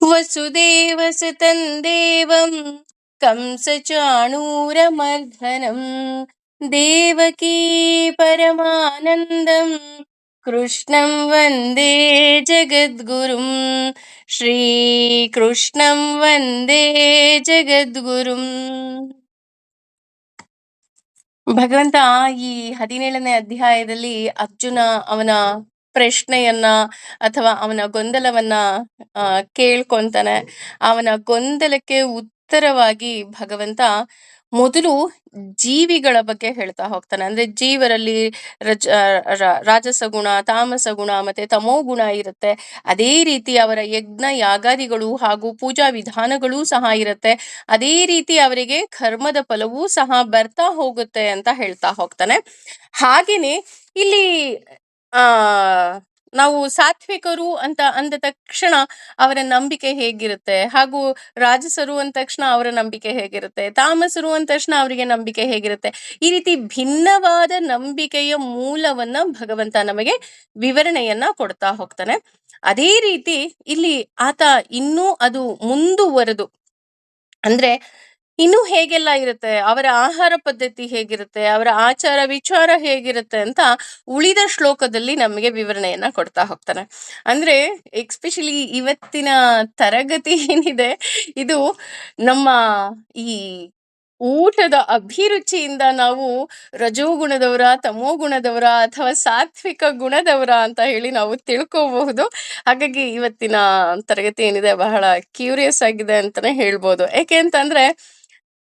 ವಸುದೇವಸುತಂ ದೇವಂ ಕಂಸಚಾಣೂರಮರ್ಧನಂ ದೇವಕೀ ಪರಮಾನಂದಂ ಕೃಷ್ಣಂ ವಂದೇ ಜಗದ್ಗುರುಂ ಶ್ರೀಕೃಷ್ಣಂ ವಂದೇ ಜಗದ್ಗುರುಂ. ಭಗವಂತ ಈ 17ನೇ ಅಧ್ಯಾಯದಲ್ಲಿ ಅರ್ಜುನ ಅವನ ಪ್ರಶ್ನೆಯನ್ನ ಅಥವಾ ಅವನ ಗೊಂದಲವನ್ನ ಕೇಳ್ಕೊಂತಾನೆ. ಅವನ ಗೊಂದಲಕ್ಕೆ ಉತ್ತರವಾಗಿ ಭಗವಂತ ಮೊದಲು ಜೀವಿಗಳ ಬಗ್ಗೆ ಹೇಳ್ತಾ ಹೋಗ್ತಾನೆ. ಅಂದ್ರೆ ಜೀವರಲ್ಲಿ ರಾಜಸ ಗುಣ, ತಾಮಸ ಗುಣ ಮತ್ತೆ ತಮೋ ಗುಣ ಇರುತ್ತೆ. ಅದೇ ರೀತಿ ಅವರ ಯಜ್ಞ ಯಾಗಾದಿಗಳು ಹಾಗೂ ಪೂಜಾ ವಿಧಾನಗಳೂ ಸಹ ಇರುತ್ತೆ. ಅದೇ ರೀತಿ ಅವರಿಗೆ ಕರ್ಮದ ಫಲವೂ ಸಹ ಬರ್ತಾ ಹೋಗುತ್ತೆ ಅಂತ ಹೇಳ್ತಾ ಹೋಗ್ತಾನೆ. ಹಾಗೇನೆ ಇಲ್ಲಿ ನಾವು ಸಾತ್ವಿಕರು ಅಂತ ಅಂದ ತಕ್ಷಣ ಅವರ ನಂಬಿಕೆ ಹೇಗಿರುತ್ತೆ, ಹಾಗೂ ರಾಜಸರು ಅಂದ ತಕ್ಷಣ ಅವರ ನಂಬಿಕೆ ಹೇಗಿರುತ್ತೆ, ತಾಮಸರು ಅಂದ ತಕ್ಷಣ ಅವರಿಗೆ ನಂಬಿಕೆ ಹೇಗಿರುತ್ತೆ, ಈ ರೀತಿ ಭಿನ್ನವಾದ ನಂಬಿಕೆಯ ಮೂಲವನ್ನ ಭಗವಂತ ನಮಗೆ ವಿವರಣೆಯನ್ನ ಕೊಡ್ತಾ ಹೋಗ್ತಾನೆ. ಅದೇ ರೀತಿ ಇಲ್ಲಿ ಆತ ಇನ್ನೂ ಅದು ಮುಂದುವರೆದು, ಅಂದ್ರೆ ಇನ್ನು ಹೇಗೆಲ್ಲ ಇರುತ್ತೆ, ಅವರ ಆಹಾರ ಪದ್ಧತಿ ಹೇಗಿರುತ್ತೆ, ಅವರ ಆಚಾರ ವಿಚಾರ ಹೇಗಿರುತ್ತೆ ಅಂತ ಉಳಿದ ಶ್ಲೋಕದಲ್ಲಿ ನಮಗೆ ವಿವರಣೆಯನ್ನ ಕೊಡ್ತಾ ಹೋಗ್ತಾನೆ. ಅಂದ್ರೆ ಎಕ್ಸ್ಪೆಷಲಿ ಇವತ್ತಿನ ತರಗತಿ ಏನಿದೆ, ಇದು ನಮ್ಮ ಈ ಊಟದ ಅಭಿರುಚಿಯಿಂದ ನಾವು ರಜೋಗುಣದವರ, ತಮೋ ಗುಣದವರ ಅಥವಾ ಸಾತ್ವಿಕ ಗುಣದವರ ಅಂತ ಹೇಳಿ ನಾವು ತಿಳ್ಕೋಬಹುದು. ಹಾಗಾಗಿ ಇವತ್ತಿನ ತರಗತಿ ಏನಿದೆ ಬಹಳ ಕ್ಯೂರಿಯಸ್ ಆಗಿದೆ ಅಂತಾನೆ ಹೇಳ್ಬೋದು. ಯಾಕೆ ಅಂತಂದ್ರೆ,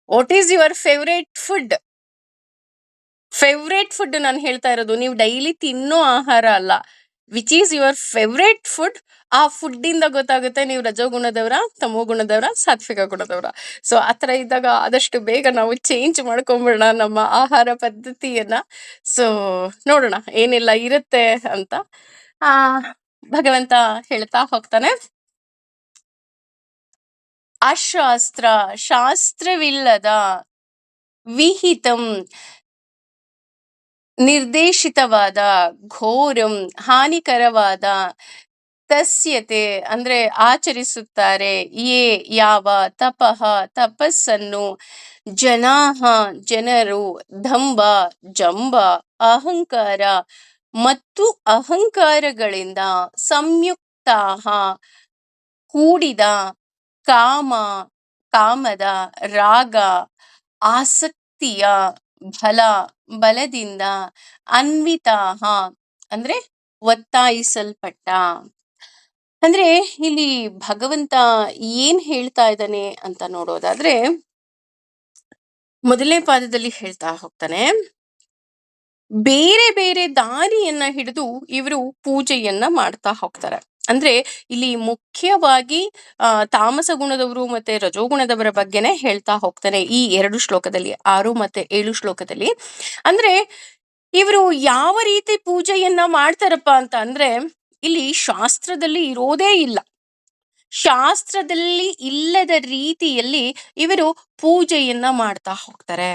what is your favourite food? Favourite food ನಾನು ಹೇಳ್ತಾ ಇರೋದು ನೀವು ಡೈಲಿ ತಿನ್ನೋ ಆಹಾರ ಅಲ್ಲ. Which is your favourite food? ಆ ಫುಡ್ ಇಂದ ಗೊತ್ತಾಗುತ್ತೆ ನೀವು ರಜೋಗುಣದವರ, ತಮೋ ಗುಣದವರ, ಸಾತ್ವಿಕ ಗುಣದವರ. ಸೊ ಆತರ ಇದ್ದಾಗ ಆದಷ್ಟು ಬೇಗ ನಾವು ಚೇಂಜ್ ಮಾಡ್ಕೊಂಬಿಡೋಣ ನಮ್ಮ ಆಹಾರ ಪದ್ಧತಿಯನ್ನ. ಸೊ ನೋಡೋಣ ಏನೆಲ್ಲ ಇರುತ್ತೆ ಅಂತ ಆ ಭಗವಂತ ಹೇಳ್ತಾ ಹೋಗ್ತಾನೆ. ಅಶಾಸ್ತ್ರ, ಶಾಸ್ತ್ರವಿಲ್ಲದ, ವಿಹಿತಂ ನಿರ್ದೇಶಿತವಾದ, ಘೋರಂ ಹಾನಿಕರವಾದ, ತಸ್ಯತೆ ಅಂದ್ರೆ ಆಚರಿಸುತ್ತಾರೆ, ಯೇ ಯಾವ, ತಪಃ ತಪಸ್ಸನ್ನು, ಜನಾಹ ಜನರು, ದಂಭ ಜಂಬ, ಅಹಂಕಾರ ಮತ್ತು ಅಹಂಕಾರಗಳಿಂದ, ಸಂಯುಕ್ತಾಹ ಕೂಡಿದ, ಕಾಮ ಕಾಮದ, ರಾಗ ಆಸಕ್ತಿಯ, ಬಲ ಬಲದಿಂದ, ಅನ್ವಿತಾಹ ಅಂದ್ರೆ ಒತ್ತಾಯಿಸಲ್ಪಟ್ಟ. ಅಂದ್ರೆ ಇಲ್ಲಿ ಭಗವಂತ ಏನ್ ಹೇಳ್ತಾ ಇದ್ದಾನೆ ಅಂತ ನೋಡೋದಾದ್ರೆ, ಮೊದಲನೇ ಪಾದದಲ್ಲಿ ಹೇಳ್ತಾ ಹೋಗ್ತಾನೆ, ಬೇರೆ ಬೇರೆ ದಾರಿಯನ್ನ ಹಿಡಿದು ಇವರು ಪೂಜೆಯನ್ನ ಮಾಡ್ತಾ ಹೋಗ್ತಾರೆ. ಅಂದ್ರೆ ಇಲ್ಲಿ ಮುಖ್ಯವಾಗಿ ತಾಮಸ ಗುಣದವರು ಮತ್ತೆ ರಜೋಗುಣದವರ ಬಗ್ಗೆನೆ ಹೇಳ್ತಾ ಹೋಗ್ತಾನೆ ಈ 2 ಶ್ಲೋಕದಲ್ಲಿ, 6 ಮತ್ತೆ 7 ಶ್ಲೋಕದಲ್ಲಿ. ಅಂದ್ರೆ ಇವರು ಯಾವ ರೀತಿ ಪೂಜೆಯನ್ನ ಮಾಡ್ತಾರಪ್ಪ ಅಂತ ಅಂದ್ರೆ, ಇಲ್ಲಿ ಶಾಸ್ತ್ರದಲ್ಲಿ ಇರೋದೇ ಇಲ್ಲ. ಶಾಸ್ತ್ರದಲ್ಲಿ ಇಲ್ಲದ ರೀತಿಯಲ್ಲಿ ಇವರು ಪೂಜೆಯನ್ನ ಮಾಡ್ತಾ ಹೋಗ್ತಾರೆ.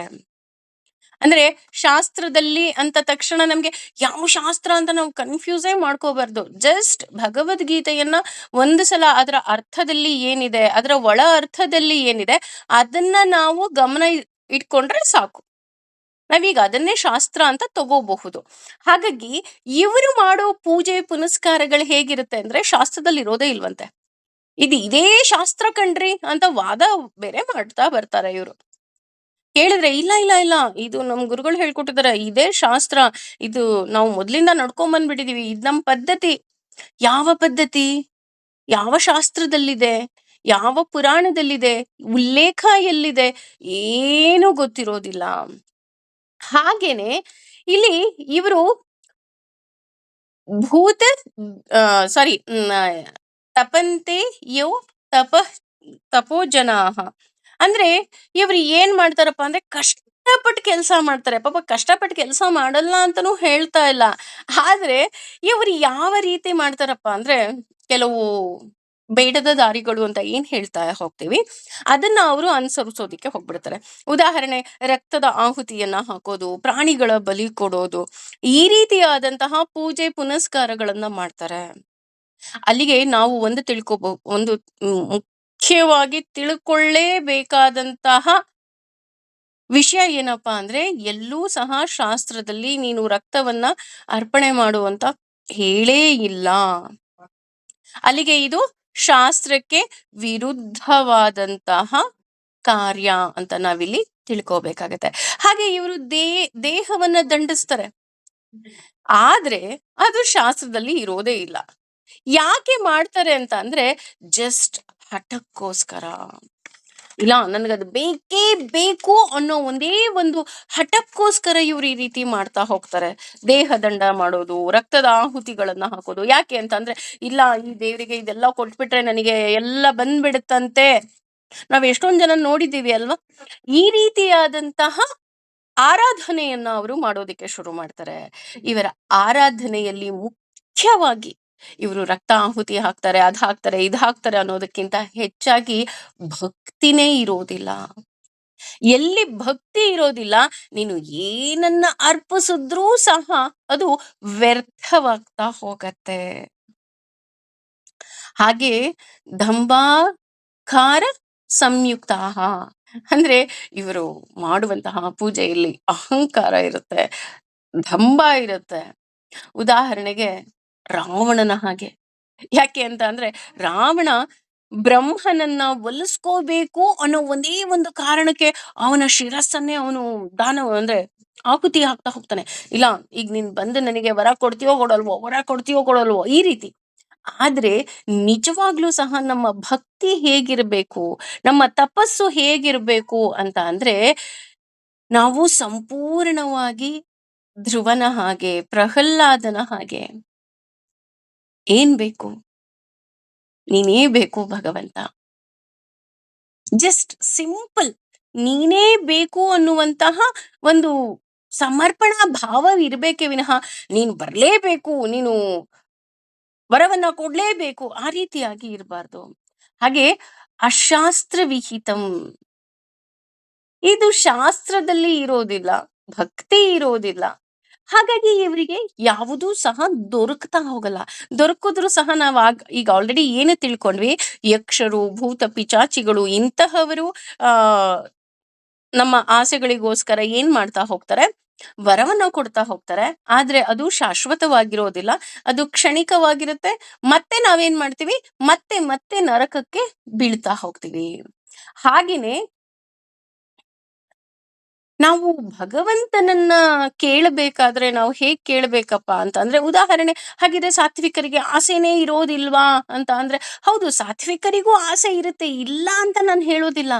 ಅಂದ್ರೆ ಶಾಸ್ತ್ರದಲ್ಲಿ ಅಂತ ತಕ್ಷಣ ನಮ್ಗೆ ಯಾವ ಶಾಸ್ತ್ರ ಅಂತ ನಾವು ಕನ್ಫ್ಯೂಸೇ ಮಾಡ್ಕೋಬಾರ್ದು. ಜಸ್ಟ್ ಭಗವದ್ಗೀತೆಯನ್ನ ಒಂದು ಸಲ ಅದರ ಅರ್ಥದಲ್ಲಿ ಏನಿದೆ, ಅದರ ಒಳ ಅರ್ಥದಲ್ಲಿ ಏನಿದೆ ಅದನ್ನ ನಾವು ಗಮನ ಇಟ್ಕೊಂಡ್ರೆ ಸಾಕು. ನಾವೀಗ ಅದನ್ನೇ ಶಾಸ್ತ್ರ ಅಂತ ತಗೋಬಹುದು. ಹಾಗಾಗಿ ಇವರು ಮಾಡೋ ಪೂಜೆ ಪುನಸ್ಕಾರಗಳು ಹೇಗಿರುತ್ತೆ ಅಂದ್ರೆ, ಶಾಸ್ತ್ರದಲ್ಲಿ ಇರೋದೇ ಇಲ್ವಂತೆ. ಇದೇ ಶಾಸ್ತ್ರ ಕಣ್ರಿ ಅಂತ ವಾದ ಬೇರೆ ಮಾಡ್ತಾ ಬರ್ತಾರೆ ಇವರು. ಕೇಳಿದ್ರೆ ಇಲ್ಲ ಇಲ್ಲ ಇಲ್ಲ, ಇದು ನಮ್ ಗುರುಗಳು ಹೇಳ್ಕೊಟ್ಟಿದಾರೆ, ಇದೇ ಶಾಸ್ತ್ರ, ಇದು ನಾವು ಮೊದ್ಲಿಂದ ನಡ್ಕೊಂಡ್ ಬಂದ್ಬಿಟ್ಟಿದೀವಿ, ಇದ್ ನಮ್ ಪದ್ಧತಿ. ಯಾವ ಪದ್ಧತಿ? ಯಾವ ಶಾಸ್ತ್ರದಲ್ಲಿದೆ? ಯಾವ ಪುರಾಣದಲ್ಲಿದೆ? ಉಲ್ಲೇಖ ಎಲ್ಲಿದೆ? ಏನು ಗೊತ್ತಿರೋದಿಲ್ಲ. ಹಾಗೇನೆ ಇಲ್ಲಿ ಇವರು ಭೂತ ಸಾರಿ ತಪಂತೆ ಯೋ ತಪ ತಪೋ ಜನಾಹ ಅಂದ್ರೆ ಇವ್ರು ಏನ್ ಮಾಡ್ತಾರಪ್ಪ ಅಂದ್ರೆ ಕಷ್ಟಪಟ್ಟು ಕೆಲಸ ಮಾಡ್ತಾರೆ. ಪಾಪ ಕಷ್ಟಪಟ್ಟು ಕೆಲಸ ಮಾಡಲ್ಲ ಅಂತಾನೂ ಹೇಳ್ತಾ ಇಲ್ಲ. ಆದ್ರೆ ಇವ್ರು ಯಾವ ರೀತಿ ಮಾಡ್ತಾರಪ್ಪ ಅಂದ್ರೆ, ಕೆಲವು ಬೇಡದ ದಾರಿಗಳು ಅಂತ ಏನ್ ಹೇಳ್ತಾ ಹೋಗ್ತೀವಿ ಅದನ್ನ ಅವರು ಅನುಸರಿಸೋದಿಕ್ಕೆ ಹೋಗ್ಬಿಡ್ತಾರೆ. ಉದಾಹರಣೆ, ರಕ್ತದ ಆಹುತಿಯನ್ನ ಹಾಕೋದು, ಪ್ರಾಣಿಗಳ ಬಲಿ ಕೊಡೋದು, ಈ ರೀತಿಯಾದಂತಹ ಪೂಜೆ ಪುನಸ್ಕಾರಗಳನ್ನ ಮಾಡ್ತಾರೆ. ಅಲ್ಲಿಗೆ ನಾವು ಒಂದು ಮುಖ್ಯವಾಗಿ ತಿಳ್ಕೊಳ್ಳೇಬೇಕಾದಂತಹ ವಿಷಯ ಏನಪ್ಪಾ ಅಂದ್ರೆ, ಎಲ್ಲೂ ಸಹ ಶಾಸ್ತ್ರದಲ್ಲಿ ನೀನು ರಕ್ತವನ್ನ ಅರ್ಪಣೆ ಮಾಡುವಂತ ಹೇಳೇ ಇಲ್ಲ. ಅಲ್ಲಿಗೆ ಇದು ಶಾಸ್ತ್ರಕ್ಕೆ ವಿರುದ್ಧವಾದಂತಹ ಕಾರ್ಯ ಅಂತ ನಾವಿಲ್ಲಿ ತಿಳ್ಕೋಬೇಕಾಗತ್ತೆ. ಹಾಗೆ ಇವರು ದೇಹವನ್ನ ದಂಡಿಸ್ತಾರೆ, ಆದ್ರೆ ಅದು ಶಾಸ್ತ್ರದಲ್ಲಿ ಇರೋದೇ ಇಲ್ಲ. ಯಾಕೆ ಮಾಡ್ತಾರೆ ಅಂತ ಅಂದ್ರೆ, ಜಸ್ಟ್ ಹಠಕ್ಕೋಸ್ಕರ. ಇಲ್ಲ, ನನಗದು ಬೇಕೇ ಬೇಕು ಅನ್ನೋ ಒಂದೇ ಒಂದು ಹಠಕ್ಕೋಸ್ಕರ ಇವ್ರು ಈ ರೀತಿ ಮಾಡ್ತಾ ಹೋಗ್ತಾರೆ. ದೇಹದಂಡ ಮಾಡೋದು, ರಕ್ತದ ಆಹುತಿಗಳನ್ನ ಹಾಕೋದು. ಯಾಕೆ ಅಂತ ಅಂದ್ರೆ, ಇಲ್ಲ ಈ ದೇವರಿಗೆ ಇದೆಲ್ಲ ಕೊಟ್ಬಿಟ್ರೆ ನನಗೆ ಎಲ್ಲ ಬಂದ್ಬಿಡುತ್ತಂತೆ. ನಾವ್ ಎಷ್ಟೊಂದ್ ಜನ ನೋಡಿದ್ದೀವಿ ಅಲ್ವಾ, ಈ ರೀತಿಯಾದಂತಹ ಆರಾಧನೆಯನ್ನ ಅವರು ಮಾಡೋದಿಕ್ಕೆ ಶುರು ಮಾಡ್ತಾರೆ. ಇವರ ಆರಾಧನೆಯಲ್ಲಿ ಮುಖ್ಯವಾಗಿ ಇವರು ರಕ್ತ ಆಹುತಿ ಹಾಕ್ತಾರೆ, ಅದ್ ಹಾಕ್ತಾರೆ, ಇದ್ ಹಾಕ್ತಾರೆ ಅನ್ನೋದಕ್ಕಿಂತ ಹೆಚ್ಚಾಗಿ ಭಕ್ತಿನೇ ಇರೋದಿಲ್ಲ. ಎಲ್ಲಿ ಭಕ್ತಿ ಇರೋದಿಲ್ಲ, ನೀನು ಏನನ್ನ ಅರ್ಪಿಸಿದ್ರೂ ಸಹ ಅದು ವ್ಯರ್ಥವಾಗ್ತಾ ಹೋಗತ್ತೆ. ಹಾಗೆ ದಂಭಾಕಾರ ಸಂಯುಕ್ತಾಹ ಅಂದ್ರೆ, ಇವರು ಮಾಡುವಂತಹ ಪೂಜೆಯಲ್ಲಿ ಅಹಂಕಾರ ಇರುತ್ತೆ, ದಂಭ ಇರುತ್ತೆ. ಉದಾಹರಣೆಗೆ ರಾವಣನ ಹಾಗೆ. ಯಾಕೆ ಅಂತ ಅಂದ್ರೆ, ರಾವಣ ಬ್ರಹ್ಮನನ್ನ ಒಲಿಸ್ಕೋಬೇಕು ಅನ್ನೋ ಒಂದೇ ಒಂದು ಕಾರಣಕ್ಕೆ ಅವನ ಶಿರಸ್ಸನ್ನೇ ಅವನು ಅಂದ್ರೆ ಆಹುತಿ ಹಾಕ್ತಾ ಹೋಗ್ತಾನೆ. ಇಲ್ಲ, ಈಗ ನೀನ್ ಬಂದು ನನಗೆ ವರ ಕೊಡ್ತೀಯೋ ಕೊಡಲ್ವೋ, ವರ ಕೊಡ್ತೀಯೋ ಕೊಡಲ್ವೋ, ಈ ರೀತಿ. ಆದ್ರೆ ನಿಜವಾಗ್ಲೂ ಸಹ ನಮ್ಮ ಭಕ್ತಿ ಹೇಗಿರ್ಬೇಕು, ನಮ್ಮ ತಪಸ್ಸು ಹೇಗಿರ್ಬೇಕು ಅಂತ ಅಂದ್ರೆ, ನಾವು ಸಂಪೂರ್ಣವಾಗಿ ಧ್ರುವನ ಹಾಗೆ, ಪ್ರಹ್ಲಾದನ ಹಾಗೆ, ಏನ್ ಬೇಕು, ನೀನೇ ಬೇಕು ಭಗವಂತ, ಜಸ್ಟ್ ಸಿಂಪಲ್ ನೀನೇ ಬೇಕು ಅನ್ನುವಂತಹ ಒಂದು ಸಮರ್ಪಣಾ ಭಾವ ಇರ್ಬೇಕೇ ವಿನಃ, ನೀನು ಬರ್ಲೇಬೇಕು, ನೀನು ವರವನ್ನ ಕೊಡ್ಲೇಬೇಕು, ಆ ರೀತಿಯಾಗಿ ಇರಬಾರ್ದು. ಹಾಗೆ ಅಶಾಸ್ತ್ರ ವಿಹಿತಂ, ಇದು ಶಾಸ್ತ್ರದಲ್ಲಿ ಇರೋದಿಲ್ಲ, ಭಕ್ತಿ ಇರೋದಿಲ್ಲ. ಹಾಗಾಗಿ ಇವರಿಗೆ ಯಾವುದೂ ಸಹ ದೊರಕ್ತಾ ಹೋಗಲ್ಲ. ದೊರಕಿದ್ರು ಸಹ ನಾವು ಈಗ ಆಲ್ರೆಡಿ ಏನು ತಿಳ್ಕೊಂಡ್ವಿ, ಯಕ್ಷರು, ಭೂತ ಪಿಚಾಚಿಗಳು ಇಂತಹವರು ಆ ನಮ್ಮ ಆಸೆಗಳಿಗೋಸ್ಕರ ಏನ್ ಮಾಡ್ತಾ ಹೋಗ್ತಾರೆ, ವರವನ್ನ ಕೊಡ್ತಾ ಹೋಗ್ತಾರೆ. ಆದ್ರೆ ಅದು ಶಾಶ್ವತವಾಗಿರೋದಿಲ್ಲ, ಅದು ಕ್ಷಣಿಕವಾಗಿರುತ್ತೆ. ಮತ್ತೆ ನಾವೇನ್ ಮಾಡ್ತೀವಿ, ಮತ್ತೆ ಮತ್ತೆ ನರಕಕ್ಕೆ ಬೀಳ್ತಾ ಹೋಗ್ತೀವಿ. ಹಾಗೇನೆ ನಾವು ಭಗವಂತನನ್ನ ಕೇಳಬೇಕಾದ್ರೆ ನಾವು ಹೇಗ್ ಕೇಳ್ಬೇಕಪ್ಪ ಅಂತ ಅಂದ್ರೆ, ಉದಾಹರಣೆ ಹಾಗಿದ್ರೆ ಸಾತ್ವಿಕರಿಗೆ ಆಸೆನೇ ಇರೋದಿಲ್ವಾ ಅಂತ ಅಂದ್ರೆ, ಹೌದು ಸಾತ್ವಿಕರಿಗೂ ಆಸೆ ಇರುತ್ತೆ, ಇಲ್ಲ ಅಂತ ನಾನು ಹೇಳೋದಿಲ್ಲ.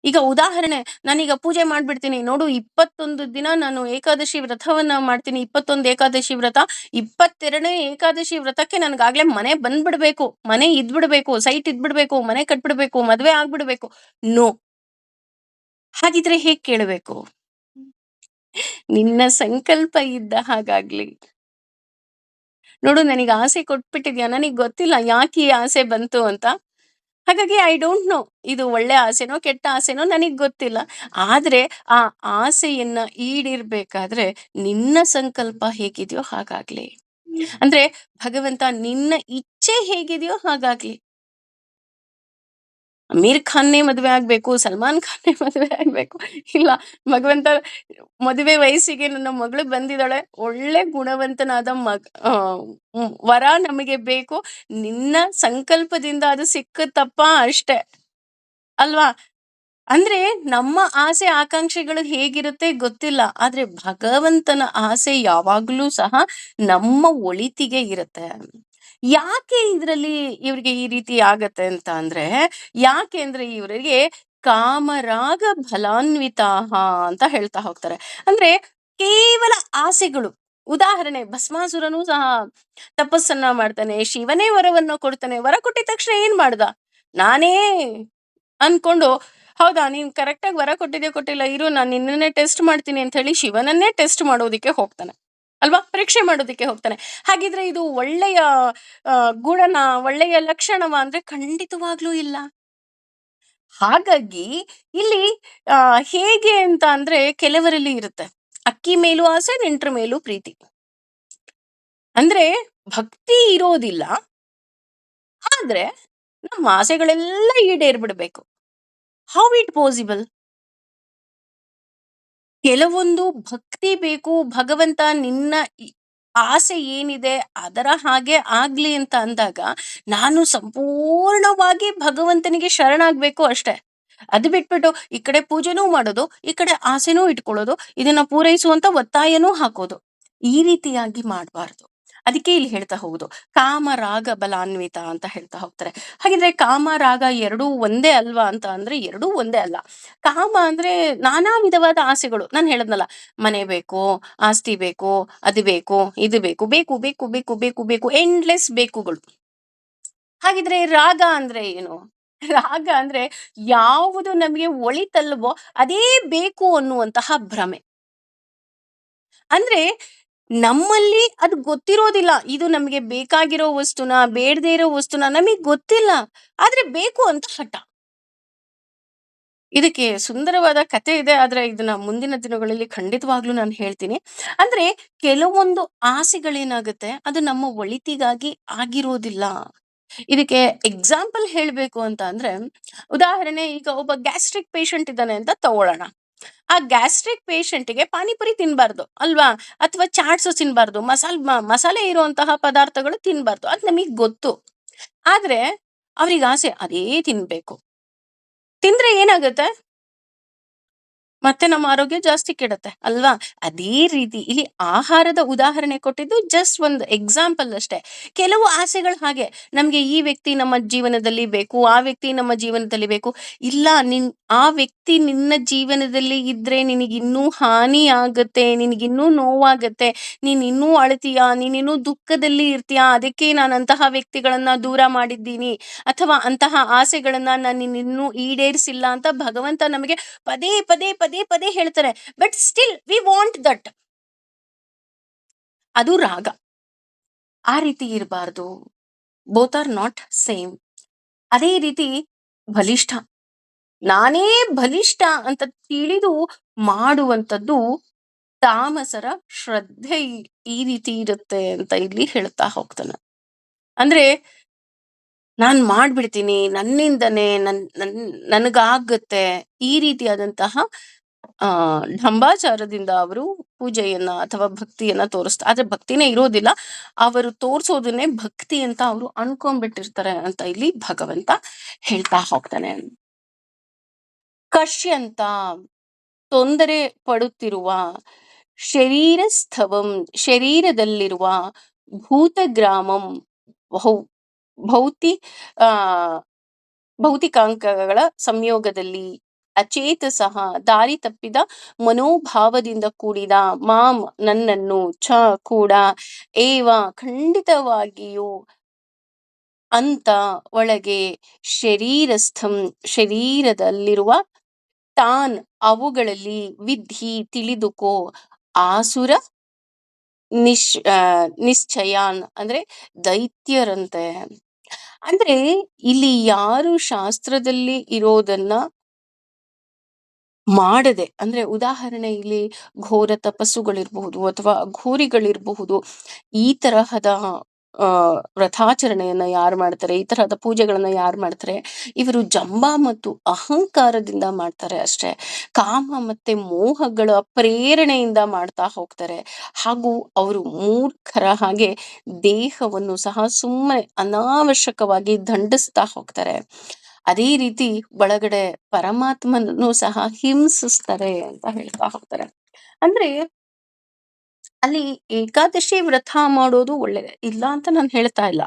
ಈಗ ಉದಾಹರಣೆ, ನಾನೀಗ ಪೂಜೆ ಮಾಡ್ಬಿಡ್ತೀನಿ ನೋಡು, 21 ದಿನ ನಾನು ಏಕಾದಶಿ ವ್ರತವನ್ನ ಮಾಡ್ತೀನಿ, 21 ಏಕಾದಶಿ ವ್ರತ, 22ನೇ ಏಕಾದಶಿ ವ್ರತಕ್ಕೆ ನನ್ಗಾಗ್ಲೇ ಮನೆ ಬಂದ್ಬಿಡ್ಬೇಕು, ಮನೆ ಇದ್ಬಿಡ್ಬೇಕು, ಸೈಟ್ ಇದ್ಬಿಡ್ಬೇಕು, ಮನೆ ಕಟ್ಬಿಡ್ಬೇಕು, ಮದ್ವೆ ಆಗ್ಬಿಡ್ಬೇಕು. ನೋ, ಹಾಗಿದ್ರೆ ಹೇಗ್ ಕೇಳಬೇಕು? ನಿನ್ನ ಸಂಕಲ್ಪ ಇದ್ದ ಹಾಗಾಗ್ಲಿ. ನೋಡು, ನನಗೆ ಆಸೆ ಕೊಟ್ಬಿಟ್ಟಿದ್ಯಾ, ನನಗ್ ಗೊತ್ತಿಲ್ಲ ಯಾಕೆ ಈ ಆಸೆ ಬಂತು ಅಂತ. ಹಾಗಾಗಿ ಐ ಡೋಂಟ್ ನೋ, ಇದು ಒಳ್ಳೆ ಆಸೆನೋ ಕೆಟ್ಟ ಆಸೆನೋ ನನಗ್ ಗೊತ್ತಿಲ್ಲ. ಆದ್ರೆ ಆ ಆಸೆಯನ್ನ ಈಡೇರ್ಬೇಕಾದ್ರೆ ನಿನ್ನ ಸಂಕಲ್ಪ ಹೇಗಿದೆಯೋ ಹಾಗಾಗ್ಲಿ. ಅಂದ್ರೆ ಭಗವಂತ ನಿನ್ನ ಇಚ್ಛೆ ಹೇಗಿದೆಯೋ ಹಾಗಾಗ್ಲಿ. ಅಮೀರ್ ಖಾನ್ನೇ ಮದುವೆ ಆಗ್ಬೇಕು, ಸಲ್ಮಾನ್ ಖಾನ್ನೇ ಮದುವೆ ಆಗ್ಬೇಕು, ಇಲ್ಲ ಭಗವಂತ ಮದುವೆ ವಯಸ್ಸಿಗೆ ನನ್ನ ಮಗಳು ಬಂದಿದ್ದಾಳೆ, ಒಳ್ಳೆ ಗುಣವಂತನಾದ ವರ ನಮಗೆ ಬೇಕು, ನಿನ್ನ ಸಂಕಲ್ಪದಿಂದ ಅದು ಸಿಕ್ಕುತ್ತಪ್ಪ ಅಷ್ಟೆ ಅಲ್ವಾ. ಅಂದ್ರೆ ನಮ್ಮ ಆಸೆ ಆಕಾಂಕ್ಷೆಗಳು ಹೇಗಿರುತ್ತೆ ಗೊತ್ತಿಲ್ಲ, ಆದ್ರೆ ಭಗವಂತನ ಆಸೆ ಯಾವಾಗ್ಲೂ ಸಹ ನಮ್ಮ ಒಳಿತಿಗೆ ಇರುತ್ತೆ. ಯಾಕೆ ಇದ್ರಲ್ಲಿ ಇವ್ರಿಗೆ ಈ ರೀತಿ ಆಗತ್ತೆ ಅಂತ ಅಂದ್ರೆ, ಯಾಕೆ ಅಂದ್ರೆ ಇವರಿಗೆ ಕಾಮರಾಗ ಫಲಾನ್ವಿತಾಹ ಅಂತ ಹೇಳ್ತಾ ಹೋಗ್ತಾರೆ. ಅಂದ್ರೆ ಕೇವಲ ಆಸೆಗಳು. ಉದಾಹರಣೆ, ಭಸ್ಮಾಸುರನು ಸಹ ತಪಸ್ಸನ್ನ ಮಾಡ್ತಾನೆ, ಶಿವನೇ ವರವನ್ನು ಕೊಡ್ತಾನೆ. ವರ ಕೊಟ್ಟಿದ ತಕ್ಷಣ ಏನ್ ಮಾಡ್ದ, ನಾನೇ ಅನ್ಕೊಂಡು, ಹೌದಾ ನೀನ್ ಕರೆಕ್ಟ್ ಆಗಿ ವರ ಕೊಟ್ಟಿದ್ಯೋ ಕೊಟ್ಟಿಲ್ಲ, ಇರು ನಾನು ನಿನ್ನನ್ನೇ ಟೆಸ್ಟ್ ಮಾಡ್ತೀನಿ ಅಂತ ಹೇಳಿ ಶಿವನನ್ನೇ ಟೆಸ್ಟ್ ಮಾಡೋದಿಕ್ಕೆ ಹೋಗ್ತಾನೆ ಅಲ್ವಾ, ಪರೀಕ್ಷೆ ಮಾಡೋದಿಕ್ಕೆ ಹೋಗ್ತಾನೆ. ಹಾಗಿದ್ರೆ ಇದು ಒಳ್ಳೆಯ ಗುಣನ, ಒಳ್ಳೆಯ ಲಕ್ಷಣವ ಅಂದ್ರೆ ಖಂಡಿತವಾಗ್ಲೂ ಇಲ್ಲ. ಹಾಗಾಗಿ ಇಲ್ಲಿ ಹೇಗೆ ಅಂತ ಅಂದ್ರೆ, ಕೆಲವರಲ್ಲಿ ಇರುತ್ತೆ ಅಕ್ಕಿ ಮೇಲೂ ಆಸೆ, ನೆಂಟ್ರ ಮೇಲೂ ಪ್ರೀತಿ. ಅಂದ್ರೆ ಭಕ್ತಿ ಇರೋದಿಲ್ಲ, ಆದ್ರೆ ನಮ್ಮ ಆಸೆಗಳೆಲ್ಲ ಈಡೇರ್ಬಿಡ್ಬೇಕು. How it possible? ಕೆಲವೊಂದು ಭಕ್ತಿ ಬೇಕು. ಭಗವಂತ ನಿನ್ನ ಆಸೆ ಏನಿದೆ ಅದರ ಹಾಗೆ ಆಗ್ಲಿ ಅಂತ ಅಂದಾಗ, ನಾನು ಸಂಪೂರ್ಣವಾಗಿ ಭಗವಂತನಿಗೆ ಶರಣಾಗ್ಬೇಕು ಅಷ್ಟೇ. ಅದು ಬಿಟ್ಬಿಟ್ಟು ಈ ಕಡೆ ಪೂಜೆನೂ ಮಾಡೋದು, ಈ ಕಡೆ ಆಸೆನೂ ಇಟ್ಕೊಳ್ಳೋದು, ಇದನ್ನ ಪೂರೈಸುವಂತ ಒತ್ತಾಯನೂ ಹಾಕೋದು. ಈ ರೀತಿಯಾಗಿ ಮಾಡಬಾರ್ದು. ಅದಕ್ಕೆ ಇಲ್ಲಿ ಹೇಳ್ತಾ ಹೋಗುದು, ಕಾಮ ರಾಗ ಬಲಾನ್ವಿತ ಅಂತ ಹೇಳ್ತಾ ಹೋಗ್ತಾರೆ. ಹಾಗಿದ್ರೆ ಕಾಮ ರಾಗ ಎರಡೂ ಒಂದೇ ಅಲ್ವಾ ಅಂತ ಅಂದ್ರೆ ಎರಡೂ ಒಂದೇ ಅಲ್ಲ. ಕಾಮ ಅಂದ್ರೆ ನಾನಾ ವಿಧವಾದ ಆಸೆಗಳು. ನಾನು ಹೇಳದ್ನಲ್ಲ, ಮನೆ ಬೇಕು, ಆಸ್ತಿ ಬೇಕು, ಅದು ಬೇಕು, ಇದು ಬೇಕು, ಬೇಕು ಬೇಕು ಬೇಕು ಬೇಕು ಬೇಕು, ಎಂಡ್ಲೆಸ್ ಬೇಕುಗಳು. ಹಾಗಿದ್ರೆ ರಾಗ ಅಂದ್ರೆ ಏನು? ರಾಗ ಅಂದ್ರೆ ಯಾವುದು ನಮಗೆ ಒಳಿತಲ್ವೋ ಅದೇ ಬೇಕು ಅನ್ನುವಂತಹ ಭ್ರಮೆ. ಅಂದ್ರೆ ನಮ್ಮಲ್ಲಿ ಅದು ಗೊತ್ತಿರೋದಿಲ್ಲ. ಇದು ನಮಗೆ ಬೇಕಾಗಿರೋ ವಸ್ತುನ, ಬೇಡದೇ ಇರೋ ವಸ್ತುನ ನಮಗ್ ಗೊತ್ತಿಲ್ಲ. ಆದ್ರೆ ಬೇಕು ಅಂತ ಹಠ. ಇದಕ್ಕೆ ಸುಂದರವಾದ ಕಥೆ ಇದೆ. ಆದ್ರೆ ಇದನ್ನ ಮುಂದಿನ ದಿನಗಳಲ್ಲಿ ಖಂಡಿತವಾಗ್ಲೂ ನಾನು ಹೇಳ್ತೀನಿ. ಅಂದ್ರೆ ಕೆಲವೊಂದು ಆಸೆಗಳೇನಾಗುತ್ತೆ, ಅದು ನಮ್ಮ ಒಳಿತಿಗಾಗಿ ಆಗಿರೋದಿಲ್ಲ. ಇದಕ್ಕೆ ಎಕ್ಸಾಂಪಲ್ ಹೇಳ್ಬೇಕು ಅಂತ ಅಂದ್ರೆ, ಉದಾಹರಣೆ ಈಗ ಒಬ್ಬ ಗ್ಯಾಸ್ಟ್ರಿಕ್ ಪೇಷಂಟ್ ಇದ್ದಾನೆ ಅಂತ ತಗೊಳ್ಳೋಣ. ಆ ಗ್ಯಾಸ್ಟ್ರಿಕ್ ಪೇಷಂಟ್‌ಗೆ ಪಾನಿಪುರಿ ತಿನ್ಬಾರ್ದು ಅಲ್ವಾ? ಅಥವಾ ಚಾಟ್ಸು ತಿನ್ಬಾರ್ದು. ಮಸಾಲೆ ಇರುವಂತಹ ಪದಾರ್ಥಗಳು ತಿನ್ಬಾರ್ದು. ಅದ್ ನಮಿಗ್ ಗೊತ್ತು. ಆದ್ರೆ ಅವ್ರಿಗ್ ಆಸೆ ಅದೇ ತಿನ್ಬೇಕು. ತಿಂದ್ರೆ ಏನಾಗುತ್ತೆ? ಮತ್ತೆ ನಮ್ಮ ಆರೋಗ್ಯ ಜಾಸ್ತಿ ಕೆಡುತ್ತೆ ಅಲ್ವಾ? ಅದೇ ರೀತಿ ಇಲ್ಲಿ ಆಹಾರದ ಉದಾಹರಣೆ ಕೊಟ್ಟಿದ್ದು ಜಸ್ಟ್ ಒಂದು ಎಕ್ಸಾಂಪಲ್ ಅಷ್ಟೇ. ಕೆಲವು ಆಸೆಗಳು ಹಾಗೆ ನಮ್ಗೆ ಈ ವ್ಯಕ್ತಿ ನಮ್ಮ ಜೀವನದಲ್ಲಿ ಬೇಕು, ಆ ವ್ಯಕ್ತಿ ನಮ್ಮ ಜೀವನದಲ್ಲಿ ಬೇಕು. ಇಲ್ಲ, ಆ ವ್ಯಕ್ತಿ ನಿನ್ನ ಜೀವನದಲ್ಲಿ ಇದ್ರೆ ನಿನಗಿನ್ನೂ ಹಾನಿ ಆಗುತ್ತೆ, ನಿನಗಿನ್ನೂ ನೋವಾಗುತ್ತೆ, ನೀನ್ ಇನ್ನೂ ಅಳ್ತೀಯಾ, ನೀನಿನ್ನೂ ದುಃಖದಲ್ಲಿ ಇರ್ತೀಯಾ, ಅದಕ್ಕೆ ನಾನು ಅಂತಹ ವ್ಯಕ್ತಿಗಳನ್ನ ದೂರ ಮಾಡಿದ್ದೀನಿ, ಅಥವಾ ಅಂತಹ ಆಸೆಗಳನ್ನ ನಾನು ಇನ್ನೂ ಈಡೇರಿಸಿಲ್ಲ ಅಂತ ಭಗವಂತ ನಮಗೆ ಪದೇ ಪದೇ ಪದೇ ಪದೇ ಹೇಳ್ತಾರೆ. But still we want that. ಅದು ರಾಗ. ಆ ರೀತಿ ಇರಬಾರ್ದು. Both are not same. ಅದೇ ರೀತಿ ಬಲಿಷ್ಠ. ನಾನೇ ಬಲಿಷ್ಠ ಅಂತ ತಿಳಿದು ಮಾಡುವಂಥದ್ದು ತಾಮಸರ ಶ್ರದ್ಧೆ ಈ ರೀತಿ ಇರುತ್ತೆ ಅಂತ ಇಲ್ಲಿ ಹೇಳ್ತಾ ಹೋಗ್ತಾನೆ. ಅಂದ್ರೆ ನಾನ್ ಮಾಡ್ಬಿಡ್ತೀನಿ, ನನ್ನಿಂದನೇ ನನಗಾಗತ್ತೆ, ಈ ರೀತಿಯಾದಂತಹ ಢಂಬಾಚಾರದಿಂದ ಅವರು ಪೂಜೆಯನ್ನ ಅಥವಾ ಭಕ್ತಿಯನ್ನ ತೋರಿಸ್ತಾರೆ. ಆದ್ರೆ ಭಕ್ತಿನೇ ಇರೋದಿಲ್ಲ. ಅವರು ತೋರ್ಸೋದನ್ನೇ ಭಕ್ತಿ ಅಂತ ಅವರು ಅನ್ಕೊಂಡ್ಬಿಟ್ಟಿರ್ತಾರೆ ಅಂತ ಇಲ್ಲಿ ಭಗವಂತ ಹೇಳ್ತಾ ಹೋಗ್ತಾನೆ. ಕಷ್ಯಂತ ತೊಂದರೆ ಪಡುತ್ತಿರುವ ಶರೀರಸ್ಥವಂ ಶರೀರದಲ್ಲಿರುವ ಭೂತಗ್ರಾಮಂ ಭೌ ಭೌತಿ ಆ ಭೌತಿಕಾಂಕಗಳ ಸಂಯೋಗದಲ್ಲಿ ಅಚೇತಸಃ ದಾರಿ ತಪ್ಪಿದ ಮನೋಭಾವದಿಂದ ಕೂಡಿದ ಮಾಂ ನನ್ನನ್ನು ಚ ಕೂಡ ಏವ ಖಂಡಿತವಾಗಿಯೂ ಅಂತ ಒಳಗೆ ಶರೀರಸ್ಥಂ ಶರೀರದಲ್ಲಿರುವ ತಾನ್ ಅವುಗಳಲ್ಲಿ ವಿಧಿ ತಿಳಿದುಕೋ ಆಸುರ ನಿಶ್ಚಯಾನ್ ಅಂದ್ರೆ ದೈತ್ಯರಂತೆ. ಅಂದ್ರೆ ಇಲ್ಲಿ ಯಾರು ಶಾಸ್ತ್ರದಲ್ಲಿ ಇರೋದನ್ನ ಮಾಡದೆ, ಅಂದ್ರೆ ಉದಾಹರಣೆ ಇಲ್ಲಿ ಘೋರ ತಪಸ್ಸುಗಳಿರಬಹುದು ಅಥವಾ ಘೋರಿಗಳಿರಬಹುದು, ಈ ತರಹದ ವ್ರತಾಚರಣೆಯನ್ನ ಯಾರು ಮಾಡ್ತಾರೆ, ಈ ತರಹದ ಪೂಜೆಗಳನ್ನ ಯಾರು ಮಾಡ್ತಾರೆ, ಇವರು ಜಂಬ ಮತ್ತು ಅಹಂಕಾರದಿಂದ ಮಾಡ್ತಾರೆ ಅಷ್ಟೇ. ಕಾಮ ಮತ್ತೆ ಮೋಹಗಳ ಪ್ರೇರಣೆಯಿಂದ ಮಾಡ್ತಾ ಹೋಗ್ತಾರೆ. ಹಾಗೂ ಅವರು ಮೂರ್ಖರ ಹಾಗೆ ದೇಹವನ್ನು ಸಹ ಸುಮ್ಮನೆ ಅನಾವಶ್ಯಕವಾಗಿ ದಂಡಿಸ್ತಾ ಹೋಗ್ತಾರೆ. ಅದೇ ರೀತಿ ಒಳಗಡೆ ಪರಮಾತ್ಮನನ್ನು ಸಹ ಹಿಂಸಿಸ್ತಾರೆ ಅಂತ ಹೇಳ್ತಾ ಹೋಗ್ತಾರೆ. ಅಂದ್ರೆ ಅಲ್ಲಿ ಏಕಾದಶಿ ವ್ರತ ಮಾಡೋದು ಒಳ್ಳೇದೆ, ಇಲ್ಲ ಅಂತ ನಾನು ಹೇಳ್ತಾ ಇಲ್ಲ.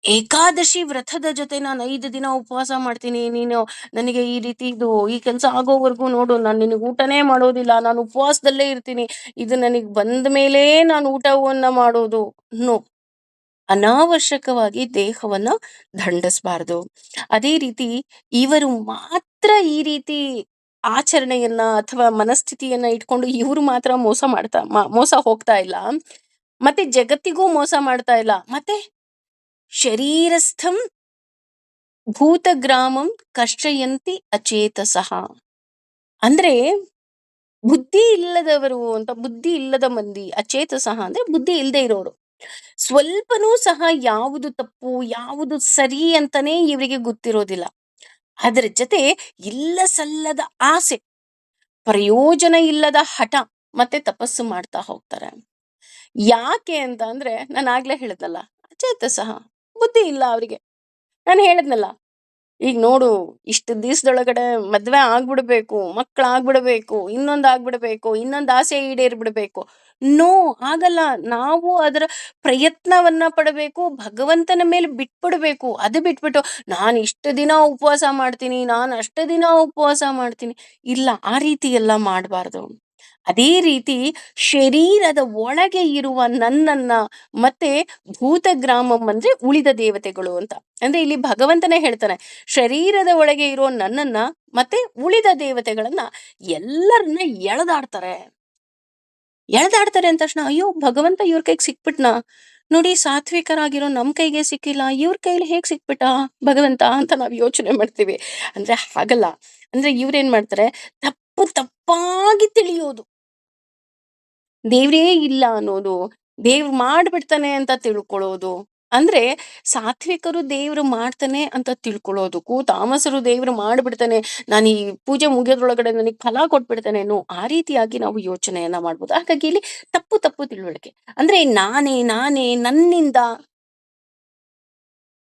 ಏಕಾದಶಿ ವ್ರತದ ಜೊತೆ ನಾನು 5 ದಿನ ಉಪವಾಸ ಮಾಡ್ತೀನಿ, ನೀನು ನನಗೆ ಈ ರೀತಿ ಈ ಕೆಲಸ ಆಗೋವರೆಗೂ ನೋಡು, ನಾನು ನಿನಗೆ ಊಟನೇ ಮಾಡೋದಿಲ್ಲ, ನಾನು ಉಪವಾಸದಲ್ಲೇ ಇರ್ತೀನಿ, ಇದು ನನಗೆ ಬಂದ ಮೇಲೆ ನಾನು ಊಟವನ್ನ ಮಾಡೋದು. ನೋ, ಅನಾವಶ್ಯಕವಾಗಿ ದೇಹವನ್ನ ದಂಡಿಸಬಾರ್ದು. ಅದೇ ರೀತಿ ಇವರು ಮಾತ್ರ ಈ ರೀತಿ ಆಚರಣೆಯನ್ನ ಅಥವಾ ಮನಸ್ಥಿತಿಯನ್ನ ಇಟ್ಕೊಂಡು ಇವರು ಮಾತ್ರ ಮೋಸ ಹೋಗ್ತಾ ಇಲ್ಲ, ಮತ್ತೆ ಜಗತ್ತಿಗೂ ಮೋಸ ಮಾಡ್ತಾ ಇಲ್ಲ, ಮತ್ತೆ ಶರೀರಸ್ಥಂ ಭೂತಗ್ರಾಮಂ ಕಷ್ಟಯಂತಿ ಅಚೇತಸಃ. ಅಂದ್ರೆ ಬುದ್ಧಿ ಇಲ್ಲದವರು ಅಂತ, ಬುದ್ಧಿ ಇಲ್ಲದ ಮಂದಿ, ಅಚೇತಸಃ ಅಂದ್ರೆ ಬುದ್ಧಿ ಇಲ್ಲದೆ ಇರೋರು. ಸ್ವಲ್ಪನೂ ಸಹ ಯಾವುದು ತಪ್ಪು, ಯಾವುದು ಸರಿ ಅಂತಾನೇ ಇವರಿಗೆ ಗೊತ್ತಿರೋದಿಲ್ಲ. ಅದರ ಜೊತೆ ಇಲ್ಲ ಸಲ್ಲದ ಆಸೆ, ಪ್ರಯೋಜನ ಇಲ್ಲದ ಹಠ ಮತ್ತೆ ತಪಸ್ಸು ಮಾಡ್ತಾ ಹೋಗ್ತಾರೆ. ಯಾಕೆ ಅಂತ ಅಂದ್ರೆ ನಾನಾಗ್ಲೇ ಹೇಳಿದ್ನಲ್ಲ, ಅಚೇತಸಃ, ಬುದ್ಧಿ ಇಲ್ಲ ಅವರಿಗೆ. ನಾನು ಹೇಳಿದ್ನಲ್ಲ, ಈಗ ನೋಡು, ಇಷ್ಟು ದಿವಸದೊಳಗಡೆ ಮದ್ವೆ ಆಗ್ಬಿಡ್ಬೇಕು, ಮಕ್ಕಳಾಗ್ಬಿಡ್ಬೇಕು, ಇನ್ನೊಂದಾಗ್ಬಿಡ್ಬೇಕು, ಇನ್ನೊಂದು ಆಸೆ ಈಡೇರ್ಬಿಡ್ಬೇಕು. ನೋ, ಆಗಲ್ಲ. ನಾವು ಅದರ ಪ್ರಯತ್ನವನ್ನ ಪಡಬೇಕು, ಭಗವಂತನ ಮೇಲೆ ಬಿಟ್ಬಿಡ್ಬೇಕು. ಅದು ಬಿಟ್ಬಿಟ್ಟು ನಾನು ಇಷ್ಟು ದಿನ ಉಪವಾಸ ಮಾಡ್ತೀನಿ, ನಾನು ಅಷ್ಟು ದಿನ ಉಪವಾಸ ಮಾಡ್ತೀನಿ, ಇಲ್ಲ, ಆ ರೀತಿ ಎಲ್ಲ ಮಾಡಬಾರ್ದು. ಅದೇ ರೀತಿ ಶರೀರದ ಒಳಗೆ ಇರುವ ನನ್ನನ್ನ ಮತ್ತೆ ಭೂತಗ್ರಾಮಂ ಅಂದ್ರೆ ಉಳಿದ ದೇವತೆಗಳು ಅಂತ. ಅಂದ್ರೆ ಇಲ್ಲಿ ಭಗವಂತನೇ ಹೇಳ್ತಾನೆ, ಶರೀರದ ಒಳಗೆ ಇರೋ ನನ್ನನ್ನ ಮತ್ತೆ ಉಳಿದ ದೇವತೆಗಳನ್ನ ಎಲ್ಲರನ್ನ ಎಳೆದಾಡ್ತಾರೆ. ಎಳೆದಾಡ್ತಾರೆ ಅಂದ ತಕ್ಷಣ, ಅಯ್ಯೋ ಭಗವಂತ ಇವ್ರ ಕೈಗೆ ಸಿಕ್ಬಿಟ್ನಾ, ನೋಡಿ ಸಾತ್ವಿಕರಾಗಿರೋ ನಮ್ ಕೈಗೆ ಸಿಕ್ಕಿಲ್ಲ, ಇವ್ರ ಕೈಲಿ ಹೇಗ್ ಸಿಕ್ಬಿಟ್ಟ ಭಗವಂತ ಅಂತ ನಾವ್ ಯೋಚನೆ ಮಾಡ್ತೀವಿ. ಅಂದ್ರೆ ಹಾಗಲ್ಲ. ಅಂದ್ರೆ ಇವ್ರೇನ್ ಮಾಡ್ತಾರೆ, ತಪ್ಪು ತಪ್ಪಾಗಿ ತಿಳಿಯೋದು, ದೇವ್ರೇ ಇಲ್ಲ ಅನ್ನೋದು, ದೇವ್ರು ಮಾಡ್ಬಿಡ್ತಾನೆ ಅಂತ ತಿಳ್ಕೊಳ್ಳೋದು. ಅಂದ್ರೆ ಸಾತ್ವಿಕರು ದೇವ್ರು ಮಾಡ್ತಾನೆ ಅಂತ ತಿಳ್ಕೊಳ್ಳೋದಕ್ಕೂ, ತಾಮಸರು ದೇವ್ರು ಮಾಡ್ಬಿಡ್ತಾನೆ, ನಾನು ಈ ಪೂಜೆ ಮುಗಿಯೋದ್ರೊಳಗಡೆ ನನಗೆ ಫಲ ಕೊಟ್ಬಿಡ್ತಾನೆ ಅನ್ನೋ ಆ ರೀತಿಯಾಗಿ ನಾವು ಯೋಚನೆಯನ್ನ ಮಾಡ್ಬೋದು. ಹಾಗಾಗಿ ಇಲ್ಲಿ ತಪ್ಪು ತಪ್ಪು ತಿಳುವಳಿಕೆ, ಅಂದ್ರೆ ನಾನೇ ನಾನೇ ನನ್ನಿಂದ,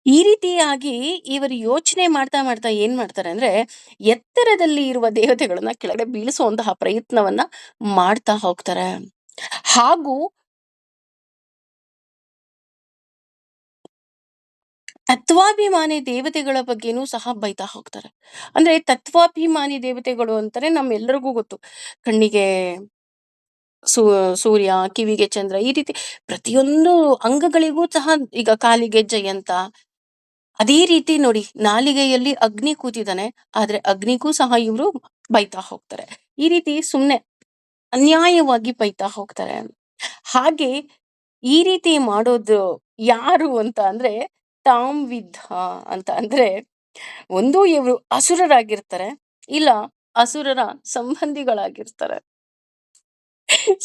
ಈ ರೀತಿಯಾಗಿ ಇವರು ಯೋಚನೆ ಮಾಡ್ತಾ ಮಾಡ್ತಾ ಏನ್ ಮಾಡ್ತಾರೆ ಅಂದ್ರೆ, ಎತ್ತರದಲ್ಲಿ ಇರುವ ದೇವತೆಗಳನ್ನ ಕೆಳಗಡೆ ಬೀಳಿಸುವಂತಹ ಪ್ರಯತ್ನವನ್ನ ಮಾಡ್ತಾ ಹೋಗ್ತಾರೆ. ಹಾಗೂ ತತ್ವಾಭಿಮಾನಿ ದೇವತೆಗಳ ಬಗ್ಗೆನೂ ಸಹ ಬೈತಾ ಹೋಗ್ತಾರೆ. ಅಂದ್ರೆ ತತ್ವಾಭಿಮಾನಿ ದೇವತೆಗಳು ಅಂತಾರೆ ನಮ್ಮೆಲ್ಲರಿಗೂ ಗೊತ್ತು. ಕಣ್ಣಿಗೆ ಸೂ ಸೂರ್ಯ, ಕಿವಿಗೆ ಚಂದ್ರ, ಈ ರೀತಿ ಪ್ರತಿಯೊಂದು ಅಂಗಗಳಿಗೂ ಸಹ, ಈಗ ಕಾಲಿಗೆ ಜಯಂತ, ಅದೇ ರೀತಿ ನೋಡಿ ನಾಲಿಗೆಯಲ್ಲಿ ಅಗ್ನಿ ಕೂತಿದ್ದಾನೆ, ಆದ್ರೆ ಅಗ್ನಿಗೂ ಸಹ ಇವರು ಬೈತಾ ಹೋಗ್ತಾರೆ. ಈ ರೀತಿ ಸುಮ್ನೆ ಅನ್ಯಾಯವಾಗಿ ಬೈತಾ ಹೋಗ್ತಾರೆ. ಹಾಗೆ ಈ ರೀತಿ ಮಾಡೋದು ಯಾರು ಅಂತ ಅಂದ್ರೆ ತಾಮ್ ವಿದ್ಧ ಅಂತ. ಅಂದ್ರೆ ಒಂದು ಇವರು ಅಸುರರಾಗಿರ್ತಾರೆ, ಇಲ್ಲ ಅಸುರರ ಸಂಬಂಧಿಗಳಾಗಿರ್ತಾರೆ.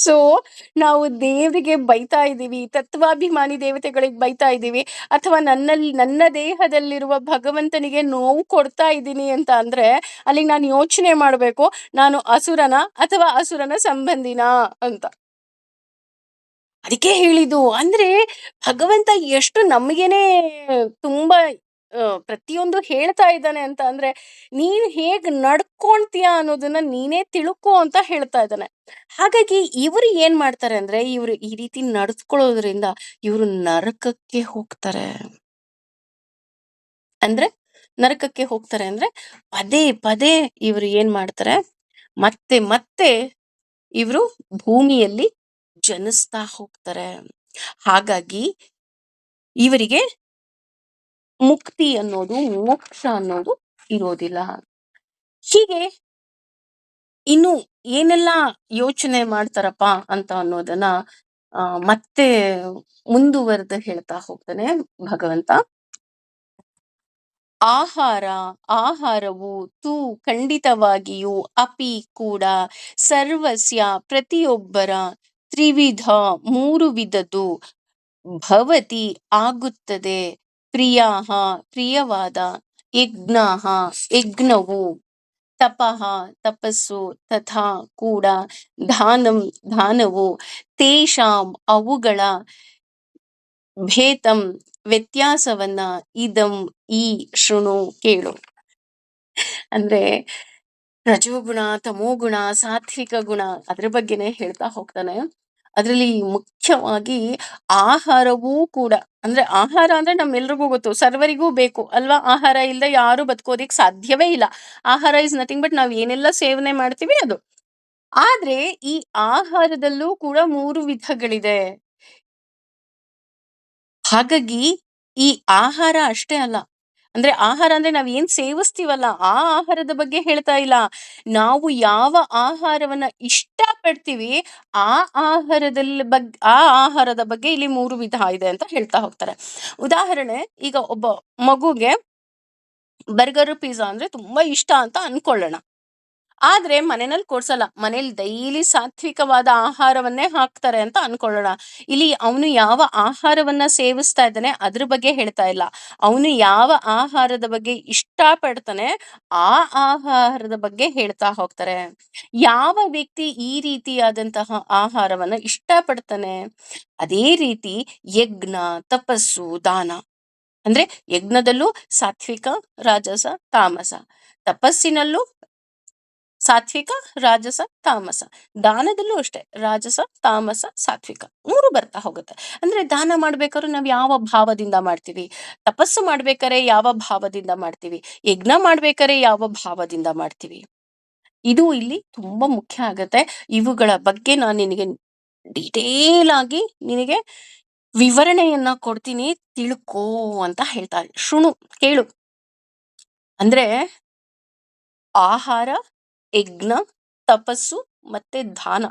ಸೊ ನಾವು ದೇವರಿಗೆ ಬೈತಾ ಇದ್ದೀವಿ, ತತ್ವಾಭಿಮಾನಿ ದೇವತೆಗಳಿಗೆ ಬೈತಾ ಇದ್ದೀವಿ, ಅಥವಾ ನನ್ನ ದೇಹದಲ್ಲಿರುವ ಭಗವಂತನಿಗೆ ನೋವು ಕೊಡ್ತಾ ಇದ್ದೀನಿ ಅಂತ ಅಂದ್ರೆ, ಅಲ್ಲಿಗೆ ನಾನು ಯೋಚನೆ ಮಾಡ್ಬೇಕು, ನಾನು ಅಸುರನ ಅಥವಾ ಅಸುರನ ಸಂಬಂಧಿನಾ ಅಂತ. ಅದಕ್ಕೆ ಹೇಳಿದ್ದು. ಅಂದ್ರೆ ಭಗವಂತ ಎಷ್ಟು ನಮಗೇನೆ ತುಂಬಾ ಪ್ರತಿಯೊಂದು ಹೇಳ್ತಾ ಇದ್ದಾನೆ ಅಂತ ಅಂದ್ರೆ, ನೀನ್ ಹೇಗ್ ನಡ್ಕೊಂತೀಯ ಅನ್ನೋದನ್ನ ನೀನೇ ತಿಳ್ಕೊ ಅಂತ ಹೇಳ್ತಾ ಇದ್ದಾನೆ. ಹಾಗಾಗಿ ಇವರು ಏನ್ ಮಾಡ್ತಾರೆ ಅಂದ್ರೆ, ಇವರು ಈ ರೀತಿ ನಡ್ಸ್ಕೊಳ್ಳೋದ್ರಿಂದ ಇವರು ನರಕಕ್ಕೆ ಹೋಗ್ತಾರೆ. ಅಂದ್ರೆ ನರಕಕ್ಕೆ ಹೋಗ್ತಾರೆ ಅಂದ್ರೆ, ಪದೇ ಪದೇ ಇವರು ಏನ್ ಮಾಡ್ತಾರೆ, ಮತ್ತೆ ಮತ್ತೆ ಇವರು ಭೂಮಿಯಲ್ಲಿ ಜನಿಸ್ತಾ ಹೋಗ್ತಾರೆ. ಹಾಗಾಗಿ ಇವರಿಗೆ ಮುಕ್ತಿ ಅನ್ನೋದು, ಮೋಕ್ಷ ಅನ್ನೋದು ಇರೋದಿಲ್ಲ. ಹೀಗೆ ಇನ್ನು ಏನೆಲ್ಲ ಯೋಚನೆ ಮಾಡ್ತಾರಪ್ಪ ಅಂತ ಅನ್ನೋದನ್ನ ಮತ್ತೆ ಮುಂದುವರೆದು ಹೇಳ್ತಾ ಹೋಗ್ತಾನೆ ಭಗವಂತ. ಆಹಾರ, ಆಹಾರವು ತು ಖಂಡಿತವಾಗಿಯೂ ಅಪಿ ಕೂಡ ಸರ್ವಸ್ಯ ಪ್ರತಿಯೊಬ್ಬರ ತ್ರಿವಿಧ ಮೂರು ವಿಧದ್ದು ಭವತಿ ಆಗುತ್ತದೆ, ಪ್ರಿಯಾಹ ಪ್ರಿಯವಾದ, ಯಜ್ಞಾಹ ಯಜ್ಞವು, ತಪಃ ತಪಸ್ಸು, ತಥಾ ಕೂಡ ದಾನಂ ದಾನವು, ತೇಷಾಂ ಅವುಗಳ ಭೇತಂ ವ್ಯತ್ಯಾಸವನ್ನ ಇದಂ ಈ ಶೃಣು ಕೇಳು. ಅಂದ್ರೆ ರಜೋಗುಣ, ತಮೋಗುಣ, ಸಾತ್ವಿಕ ಗುಣ, ಅದ್ರ ಬಗ್ಗೆನೇ ಹೇಳ್ತಾ ಹೋಗ್ತಾನೆ. ಅದ್ರಲ್ಲಿ ಮುಖ್ಯವಾಗಿ ಆಹಾರವೂ ಕೂಡ, ಅಂದ್ರೆ ಆಹಾರ ಅಂದ್ರೆ ನಮ್ಮೆಲ್ರಿಗೂ ಗೊತ್ತು, ಸರ್ವರಿಗೂ ಬೇಕು ಅಲ್ವಾ. ಆಹಾರ ಇಲ್ಲದೆ ಯಾರು ಬದುಕೋದಿಕ್ ಸಾಧ್ಯವೇ ಇಲ್ಲ. ಆಹಾರ ಇಸ್ ನಥಿಂಗ್ ಬಟ್ ನಾವ್ ಏನೆಲ್ಲ ಸೇವನೆ ಮಾಡ್ತೀವಿ ಅದು. ಆದ್ರೆ ಈ ಆಹಾರದಲ್ಲೂ ಕೂಡ ಮೂರು ವಿಧಗಳಿದೆ. ಹಾಗಾಗಿ ಈ ಆಹಾರ ಅಷ್ಟೇ ಅಲ್ಲ, ಅಂದ್ರೆ ಆಹಾರ ಅಂದ್ರೆ ನಾವ್ ಏನ್ ಸೇವಿಸ್ತೀವಲ್ಲ ಆ ಆಹಾರದ ಬಗ್ಗೆ ಹೇಳ್ತಾ ಇಲ್ಲ. ನಾವು ಯಾವ ಆಹಾರವನ್ನ ಇಷ್ಟ ಪಡ್ತೀವಿ, ಆ ಆ ಆಹಾರದ ಬಗ್ಗೆ ಇಲ್ಲಿ ಮೂರು ವಿಧ ಇದೆ ಅಂತ ಹೇಳ್ತಾ ಹೋಗ್ತಾರೆ. ಉದಾಹರಣೆ, ಈಗ ಒಬ್ಬ ಮಗುಗೆ ಬರ್ಗರ್ ಪಿಜ್ಜಾ ಅಂದ್ರೆ ತುಂಬಾ ಇಷ್ಟ ಅಂತ ಅನ್ಕೊಳ್ಳೋಣ. ಆದ್ರೆ ಮನೆನಲ್ಲಿ ಕೊಡ್ಸಲ್ಲ. ಮನೇಲಿ ಡೈಲಿ ಸಾತ್ವಿಕವಾದ ಆಹಾರವನ್ನೇ ಹಾಕ್ತಾರೆ ಅಂತ ಅನ್ಕೊಳ್ಳೋಣ. ಇಲ್ಲಿ ಅವನು ಯಾವ ಆಹಾರವನ್ನ ಸೇವಿಸ್ತಾ ಇದ್ದಾನೆ ಅದ್ರ ಬಗ್ಗೆ ಹೇಳ್ತಾ ಇಲ್ಲ. ಅವನು ಯಾವ ಆಹಾರದ ಬಗ್ಗೆ ಇಷ್ಟಪಡ್ತಾನೆ ಆ ಆಹಾರದ ಬಗ್ಗೆ ಹೇಳ್ತಾ ಹೋಗ್ತಾರೆ. ಯಾವ ವ್ಯಕ್ತಿ ಈ ರೀತಿಯಾದಂತಹ ಆಹಾರವನ್ನ ಇಷ್ಟಪಡ್ತಾನೆ, ಅದೇ ರೀತಿ ಯಜ್ಞ, ತಪಸ್ಸು, ದಾನ ಅಂದ್ರೆ ಯಜ್ಞದಲ್ಲೂ ಸಾತ್ವಿಕ, ರಾಜಸ, ತಾಮಸ. ತಪಸ್ಸಿನಲ್ಲೂ ಸಾತ್ವಿಕ, ರಾಜಸ, ತಾಮಸ. ದಾನದಲ್ಲೂ ಅಷ್ಟೇ ರಾಜಸ, ತಾಮಸ, ಸಾತ್ವಿಕ 3 ಬರ್ತಾ ಹೋಗುತ್ತೆ. ಅಂದ್ರೆ ದಾನ ಮಾಡ್ಬೇಕಾದ್ರೆ ನಾವ್ ಯಾವ ಭಾವದಿಂದ ಮಾಡ್ತೀವಿ, ತಪಸ್ಸು ಮಾಡ್ಬೇಕಾದ್ರೆ ಯಾವ ಭಾವದಿಂದ ಮಾಡ್ತೀವಿ, ಯಜ್ಞ ಮಾಡ್ಬೇಕಾದ್ರೆ ಯಾವ ಭಾವದಿಂದ ಮಾಡ್ತೀವಿ, ಇದು ಇಲ್ಲಿ ತುಂಬಾ ಮುಖ್ಯ ಆಗತ್ತೆ. ಇವುಗಳ ಬಗ್ಗೆ ನಾನು ನಿನಗೆ ಡೀಟೇಲ್ ಆಗಿ ನಿನಗೆ ವಿವರಣೆಯನ್ನ ಕೊಡ್ತೀನಿ, ತಿಳ್ಕೋ ಅಂತ ಹೇಳ್ತಾರೆ. ಶೃಣು, ಕೇಳು. ಅಂದ್ರೆ ಆಹಾರ, ಯಜ್ಞ, ತಪಸ್ಸು ಮತ್ತೆ ದಾನ.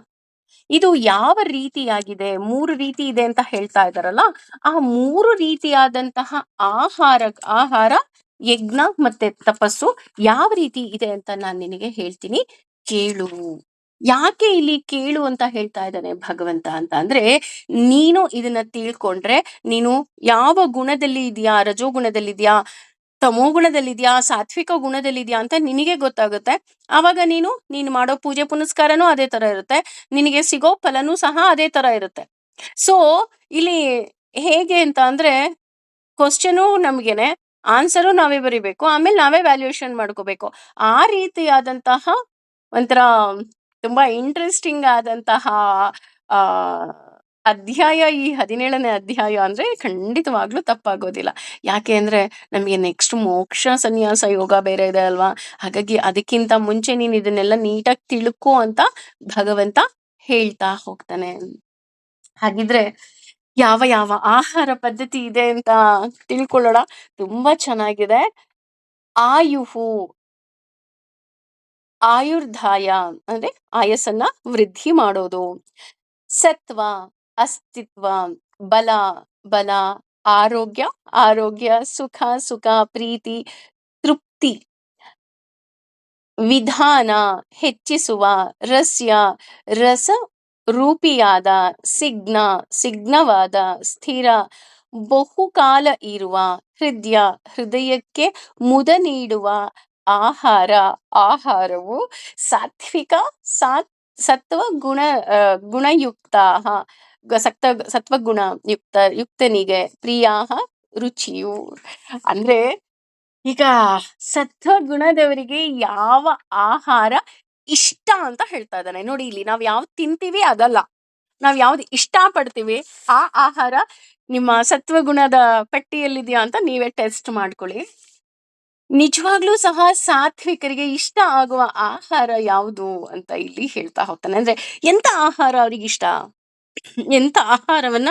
ಇದು ಯಾವ ರೀತಿಯಾಗಿದೆ, 3 ರೀತಿ ಇದೆ ಅಂತ ಹೇಳ್ತಾ ಇದ್ದಾರಲ್ಲ, ಆ 3 ರೀತಿಯಾದಂತಹ ಆಹಾರ ಆಹಾರ, ಯಜ್ಞ ಮತ್ತೆ ತಪಸ್ಸು ಯಾವ ರೀತಿ ಇದೆ ಅಂತ ನಾನು ನಿನಗೆ ಹೇಳ್ತೀನಿ, ಕೇಳು. ಯಾಕೆ ಇಲ್ಲಿ ಕೇಳು ಅಂತ ಹೇಳ್ತಾ ಇದ್ದಾನೆ ಭಗವಂತ ಅಂತ ಅಂದ್ರೆ, ನೀನು ಇದನ್ನ ತಿಳ್ಕೊಂಡ್ರೆ ನೀನು ಯಾವ ಗುಣದಲ್ಲಿ ಇದೆಯಾ, ರಜೋ ಗುಣದಲ್ಲಿದ್ಯಾ, ತಮೋ ಗುಣದಲ್ಲಿದ್ಯಾ, ಸಾತ್ವಿಕ ಗುಣದಲ್ಲಿದ್ಯಾ ಅಂತ ನಿನಗೆ ಗೊತ್ತಾಗುತ್ತೆ. ಆವಾಗ ನೀನು ಮಾಡೋ ಪೂಜೆ ಪುನಸ್ಕಾರನೂ ಅದೇ ತರ ಇರುತ್ತೆ, ನಿನಗೆ ಸಿಗೋ ಫಲನೂ ಸಹ ಅದೇ ತರ ಇರುತ್ತೆ. ಸೊ ಇಲ್ಲಿ ಹೇಗೆ ಅಂತ ಅಂದ್ರೆ, ಕ್ವಶನು ನಮ್ಗೆನೆ, ಆನ್ಸರು ನಾವೇ ಬರಿಬೇಕು, ಆಮೇಲೆ ನಾವೇ ವ್ಯಾಲ್ಯೂಯೇಷನ್ ಮಾಡ್ಕೋಬೇಕು. ಆ ರೀತಿಯಾದಂತಹ ಒಂಥರ ತುಂಬಾ ಇಂಟ್ರೆಸ್ಟಿಂಗ್ ಆದಂತಹ ಆ ಅಧ್ಯಾಯ ಈ 17ನೇ ಅಧ್ಯಾಯ ಅಂದ್ರೆ ಖಂಡಿತವಾಗ್ಲೂ ತಪ್ಪಾಗೋದಿಲ್ಲ. ಯಾಕೆ ಅಂದ್ರೆ ನಮಗೆ ನೆಕ್ಸ್ಟ್ ಮೋಕ್ಷ ಸನ್ಯಾಸ ಯೋಗ ಬೇರೆ ಇದೆ ಅಲ್ವಾ, ಹಾಗಾಗಿ ಅದಕ್ಕಿಂತ ಮುಂಚೆ ನೀನ್ ಇದನ್ನೆಲ್ಲ ನೀಟಾಗಿ ತಿಳ್ಕೊ ಅಂತ ಭಗವಂತ ಹೇಳ್ತಾ ಹೋಗ್ತಾನೆ. ಹಾಗಿದ್ರೆ ಯಾವ ಯಾವ ಆಹಾರ ಪದ್ಧತಿ ಇದೆ ಅಂತ ತಿಳ್ಕೊಳ್ಳೋಣ. ತುಂಬಾ ಚೆನ್ನಾಗಿದೆ. ಆಯುಹು, ಆಯುರ್ದಾಯ ಅಂದ್ರೆ ಆಯಸ್ಸನ್ನ ವೃದ್ಧಿ ಮಾಡೋದು. ಸತ್ವ, ಅಸ್ತಿತ್ವ. ಬಲ, ಬಲ. ಆರೋಗ್ಯ, ಆರೋಗ್ಯ. ಸುಖ, ಸುಖ. ಪ್ರೀತಿ, ತೃಪ್ತಿ. ವಿಧಾನ, ಹೆಚ್ಚಿಸುವ. ರಸ್ಯ, ರಸ ರೂಪಿಯಾದ. ಸಿಗ್ನ, ಸಿಗ್ನವಾದ. ಸ್ಥಿರ, ಬಹುಕಾಲ ಇರುವ. ಹೃದಯ, ಹೃದಯಕ್ಕೆ ಮುದ ನೀಡುವ. ಆಹಾರ, ಆಹಾರವು ಸಾತ್ವಿಕ, ಸತ್ವ ಗುಣ ಗುಣಯುಕ್ತ. ಸತ್ವಗುಣ ಯುಕ್ತನಿಗೆ ಪ್ರಿಯಾ ರುಚಿಯು. ಅಂದ್ರೆ ಈಗ ಸತ್ವಗುಣದವರಿಗೆ ಯಾವ ಆಹಾರ ಇಷ್ಟ ಅಂತ ಹೇಳ್ತಾ ಇದ್ದಾನೆ ನೋಡಿ. ಇಲ್ಲಿ ನಾವ್ ಯಾವ್ದು ತಿಂತೀವಿ ಅದಲ್ಲ, ನಾವ್ ಯಾವ್ದು ಇಷ್ಟ ಪಡ್ತೀವಿ ಆ ಆಹಾರ ನಿಮ್ಮ ಸತ್ವಗುಣದ ಪಟ್ಟಿಯಲ್ಲಿದ್ಯಾ ಅಂತ ನೀವೇ ಟೆಸ್ಟ್ ಮಾಡ್ಕೊಳ್ಳಿ. ನಿಜವಾಗ್ಲೂ ಸಹ ಸಾತ್ವಿಕರಿಗೆ ಇಷ್ಟ ಆಗುವ ಆಹಾರ ಯಾವುದು ಅಂತ ಇಲ್ಲಿ ಹೇಳ್ತಾ ಹೋಗ್ತಾನೆ. ಅಂದ್ರೆ ಎಂತ ಆಹಾರ ಅವ್ರಿಗೆ ಇಷ್ಟ, ಎಂತ ಆಹಾರವನ್ನ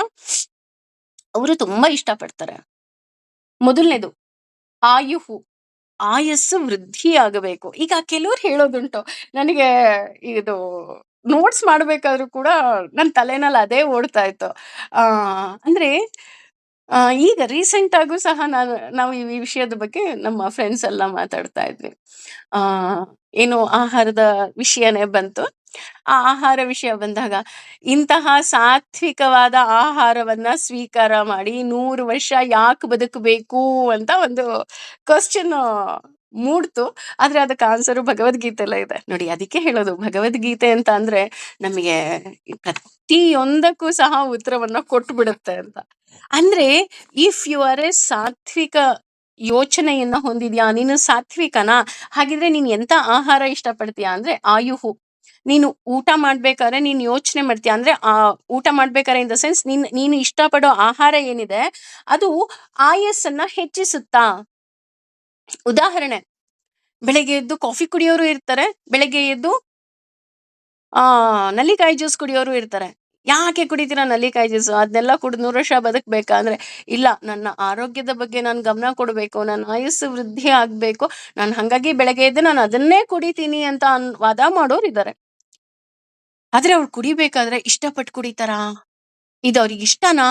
ಅವರು ತುಂಬಾ ಇಷ್ಟಪಡ್ತಾರೆ. ಮೊದಲನೇದು ಆಯುಹು, ಆಯಸ್ಸು ವೃದ್ಧಿ ಆಗಬೇಕು. ಈಗ ಕೆಲವ್ರು ಹೇಳೋದುಂಟು, ನನಗೆ ಇದು ನೋಟ್ಸ್ ಮಾಡ್ಬೇಕಾದ್ರೂ ಕೂಡ ನನ್ನ ತಲೆನಲ್ಲಿ ಅದೇ ಓಡ್ತಾ ಇತ್ತು. ಅಂದ್ರೆ ಈಗ ರೀಸೆಂಟ್ ಆಗೂ ಸಹ ನಾವು ಈ ವಿಷಯದ ಬಗ್ಗೆ ನಮ್ಮ ಫ್ರೆಂಡ್ಸ್ ಎಲ್ಲ ಮಾತಾಡ್ತಾ ಇದ್ವಿ. ಆ ಏನು ಆಹಾರದ ವಿಷಯನೇ ಬಂತು. ಆ ಆಹಾರ ವಿಷಯ ಬಂದಾಗ, ಇಂತಹ ಸಾತ್ವಿಕವಾದ ಆಹಾರವನ್ನ ಸ್ವೀಕಾರ ಮಾಡಿ 100 ವರ್ಷ ಯಾಕೆ ಬದುಕಬೇಕು ಅಂತ ಒಂದು ಕ್ವಶನ್ ಮೂಡ್ತು. ಆದ್ರೆ ಅದಕ್ಕೆ ಆನ್ಸರು ಭಗವದ್ಗೀತೆಲ್ಲ ಇದೆ ನೋಡಿ. ಅದಕ್ಕೆ ಹೇಳೋದು ಭಗವದ್ಗೀತೆ ಅಂತ ಅಂದ್ರೆ ನಮಗೆ ಪ್ರತಿಯೊಂದಕ್ಕೂ ಸಹ ಉತ್ತರವನ್ನ ಕೊಟ್ಟು ಬಿಡುತ್ತೆ ಅಂತ. ಅಂದ್ರೆ ಇಫ್ ಯು ಆರ್ ಎ ಸಾತ್ವಿಕ ಯೋಚನೆಯನ್ನ ಹೊಂದಿದ್ಯಾ, ನೀನು ಸಾತ್ವಿಕನಾ, ಹಾಗಿದ್ರೆ ನೀನ್ ಎಂತ ಆಹಾರ ಇಷ್ಟಪಡ್ತೀಯಾ ಅಂದ್ರೆ ಆಯುಹು. ನೀನು ಊಟ ಮಾಡ್ಬೇಕಾದ್ರೆ ನೀನ್ ಯೋಚನೆ ಮಾಡ್ತೀಯ ಅಂದ್ರೆ ಊಟ ಮಾಡ್ಬೇಕಾದ್ರೆ ಇನ್ ದ ಸೆನ್ಸ್ ನೀನು ಇಷ್ಟಪಡೋ ಆಹಾರ ಏನಿದೆ ಅದು ಆಯಸ್ಸನ್ನ ಹೆಚ್ಚಿಸುತ್ತಾ. ಉದಾಹರಣೆ, ಬೆಳಗ್ಗೆ ಎದ್ದು ಕಾಫಿ ಕುಡಿಯೋರು ಇರ್ತಾರೆ, ಬೆಳಗ್ಗೆ ಎದ್ದು ನಲ್ಲಿಕಾಯಿ ಜ್ಯೂಸ್ ಕುಡಿಯೋರು ಇರ್ತಾರೆ. ಯಾಕೆ ಕುಡಿತೀರಾ ನಲ್ಲಿಕಾಯಿ ಜ್ಯೂಸ್, ಅದನ್ನೆಲ್ಲ ಕುಡಿದು 100 ವರ್ಷ ಬದುಕ್ಬೇಕಾ ಅಂದ್ರೆ, ಇಲ್ಲ ನನ್ನ ಆರೋಗ್ಯದ ಬಗ್ಗೆ ನಾನು ಗಮನ ಕೊಡ್ಬೇಕು, ನನ್ನ ಆಯುಸ್ಸು ವೃದ್ಧಿ ಆಗ್ಬೇಕು, ನಾನು ಹಂಗಾಗಿ ಬೆಳಗ್ಗೆ ಎದ್ದು ನಾನು ಅದನ್ನೇ ಕುಡಿತೀನಿ ಅಂತ ವಾದ ಮಾಡೋರು ಇದ್ದಾರೆ. ಆದ್ರೆ ಅವ್ರು ಕುಡಿಬೇಕಾದ್ರೆ ಇಷ್ಟಪಟ್ಟು ಕುಡಿತಾರಾ, ಇದು ಅವ್ರಿಗೆ ಇಷ್ಟನಾ?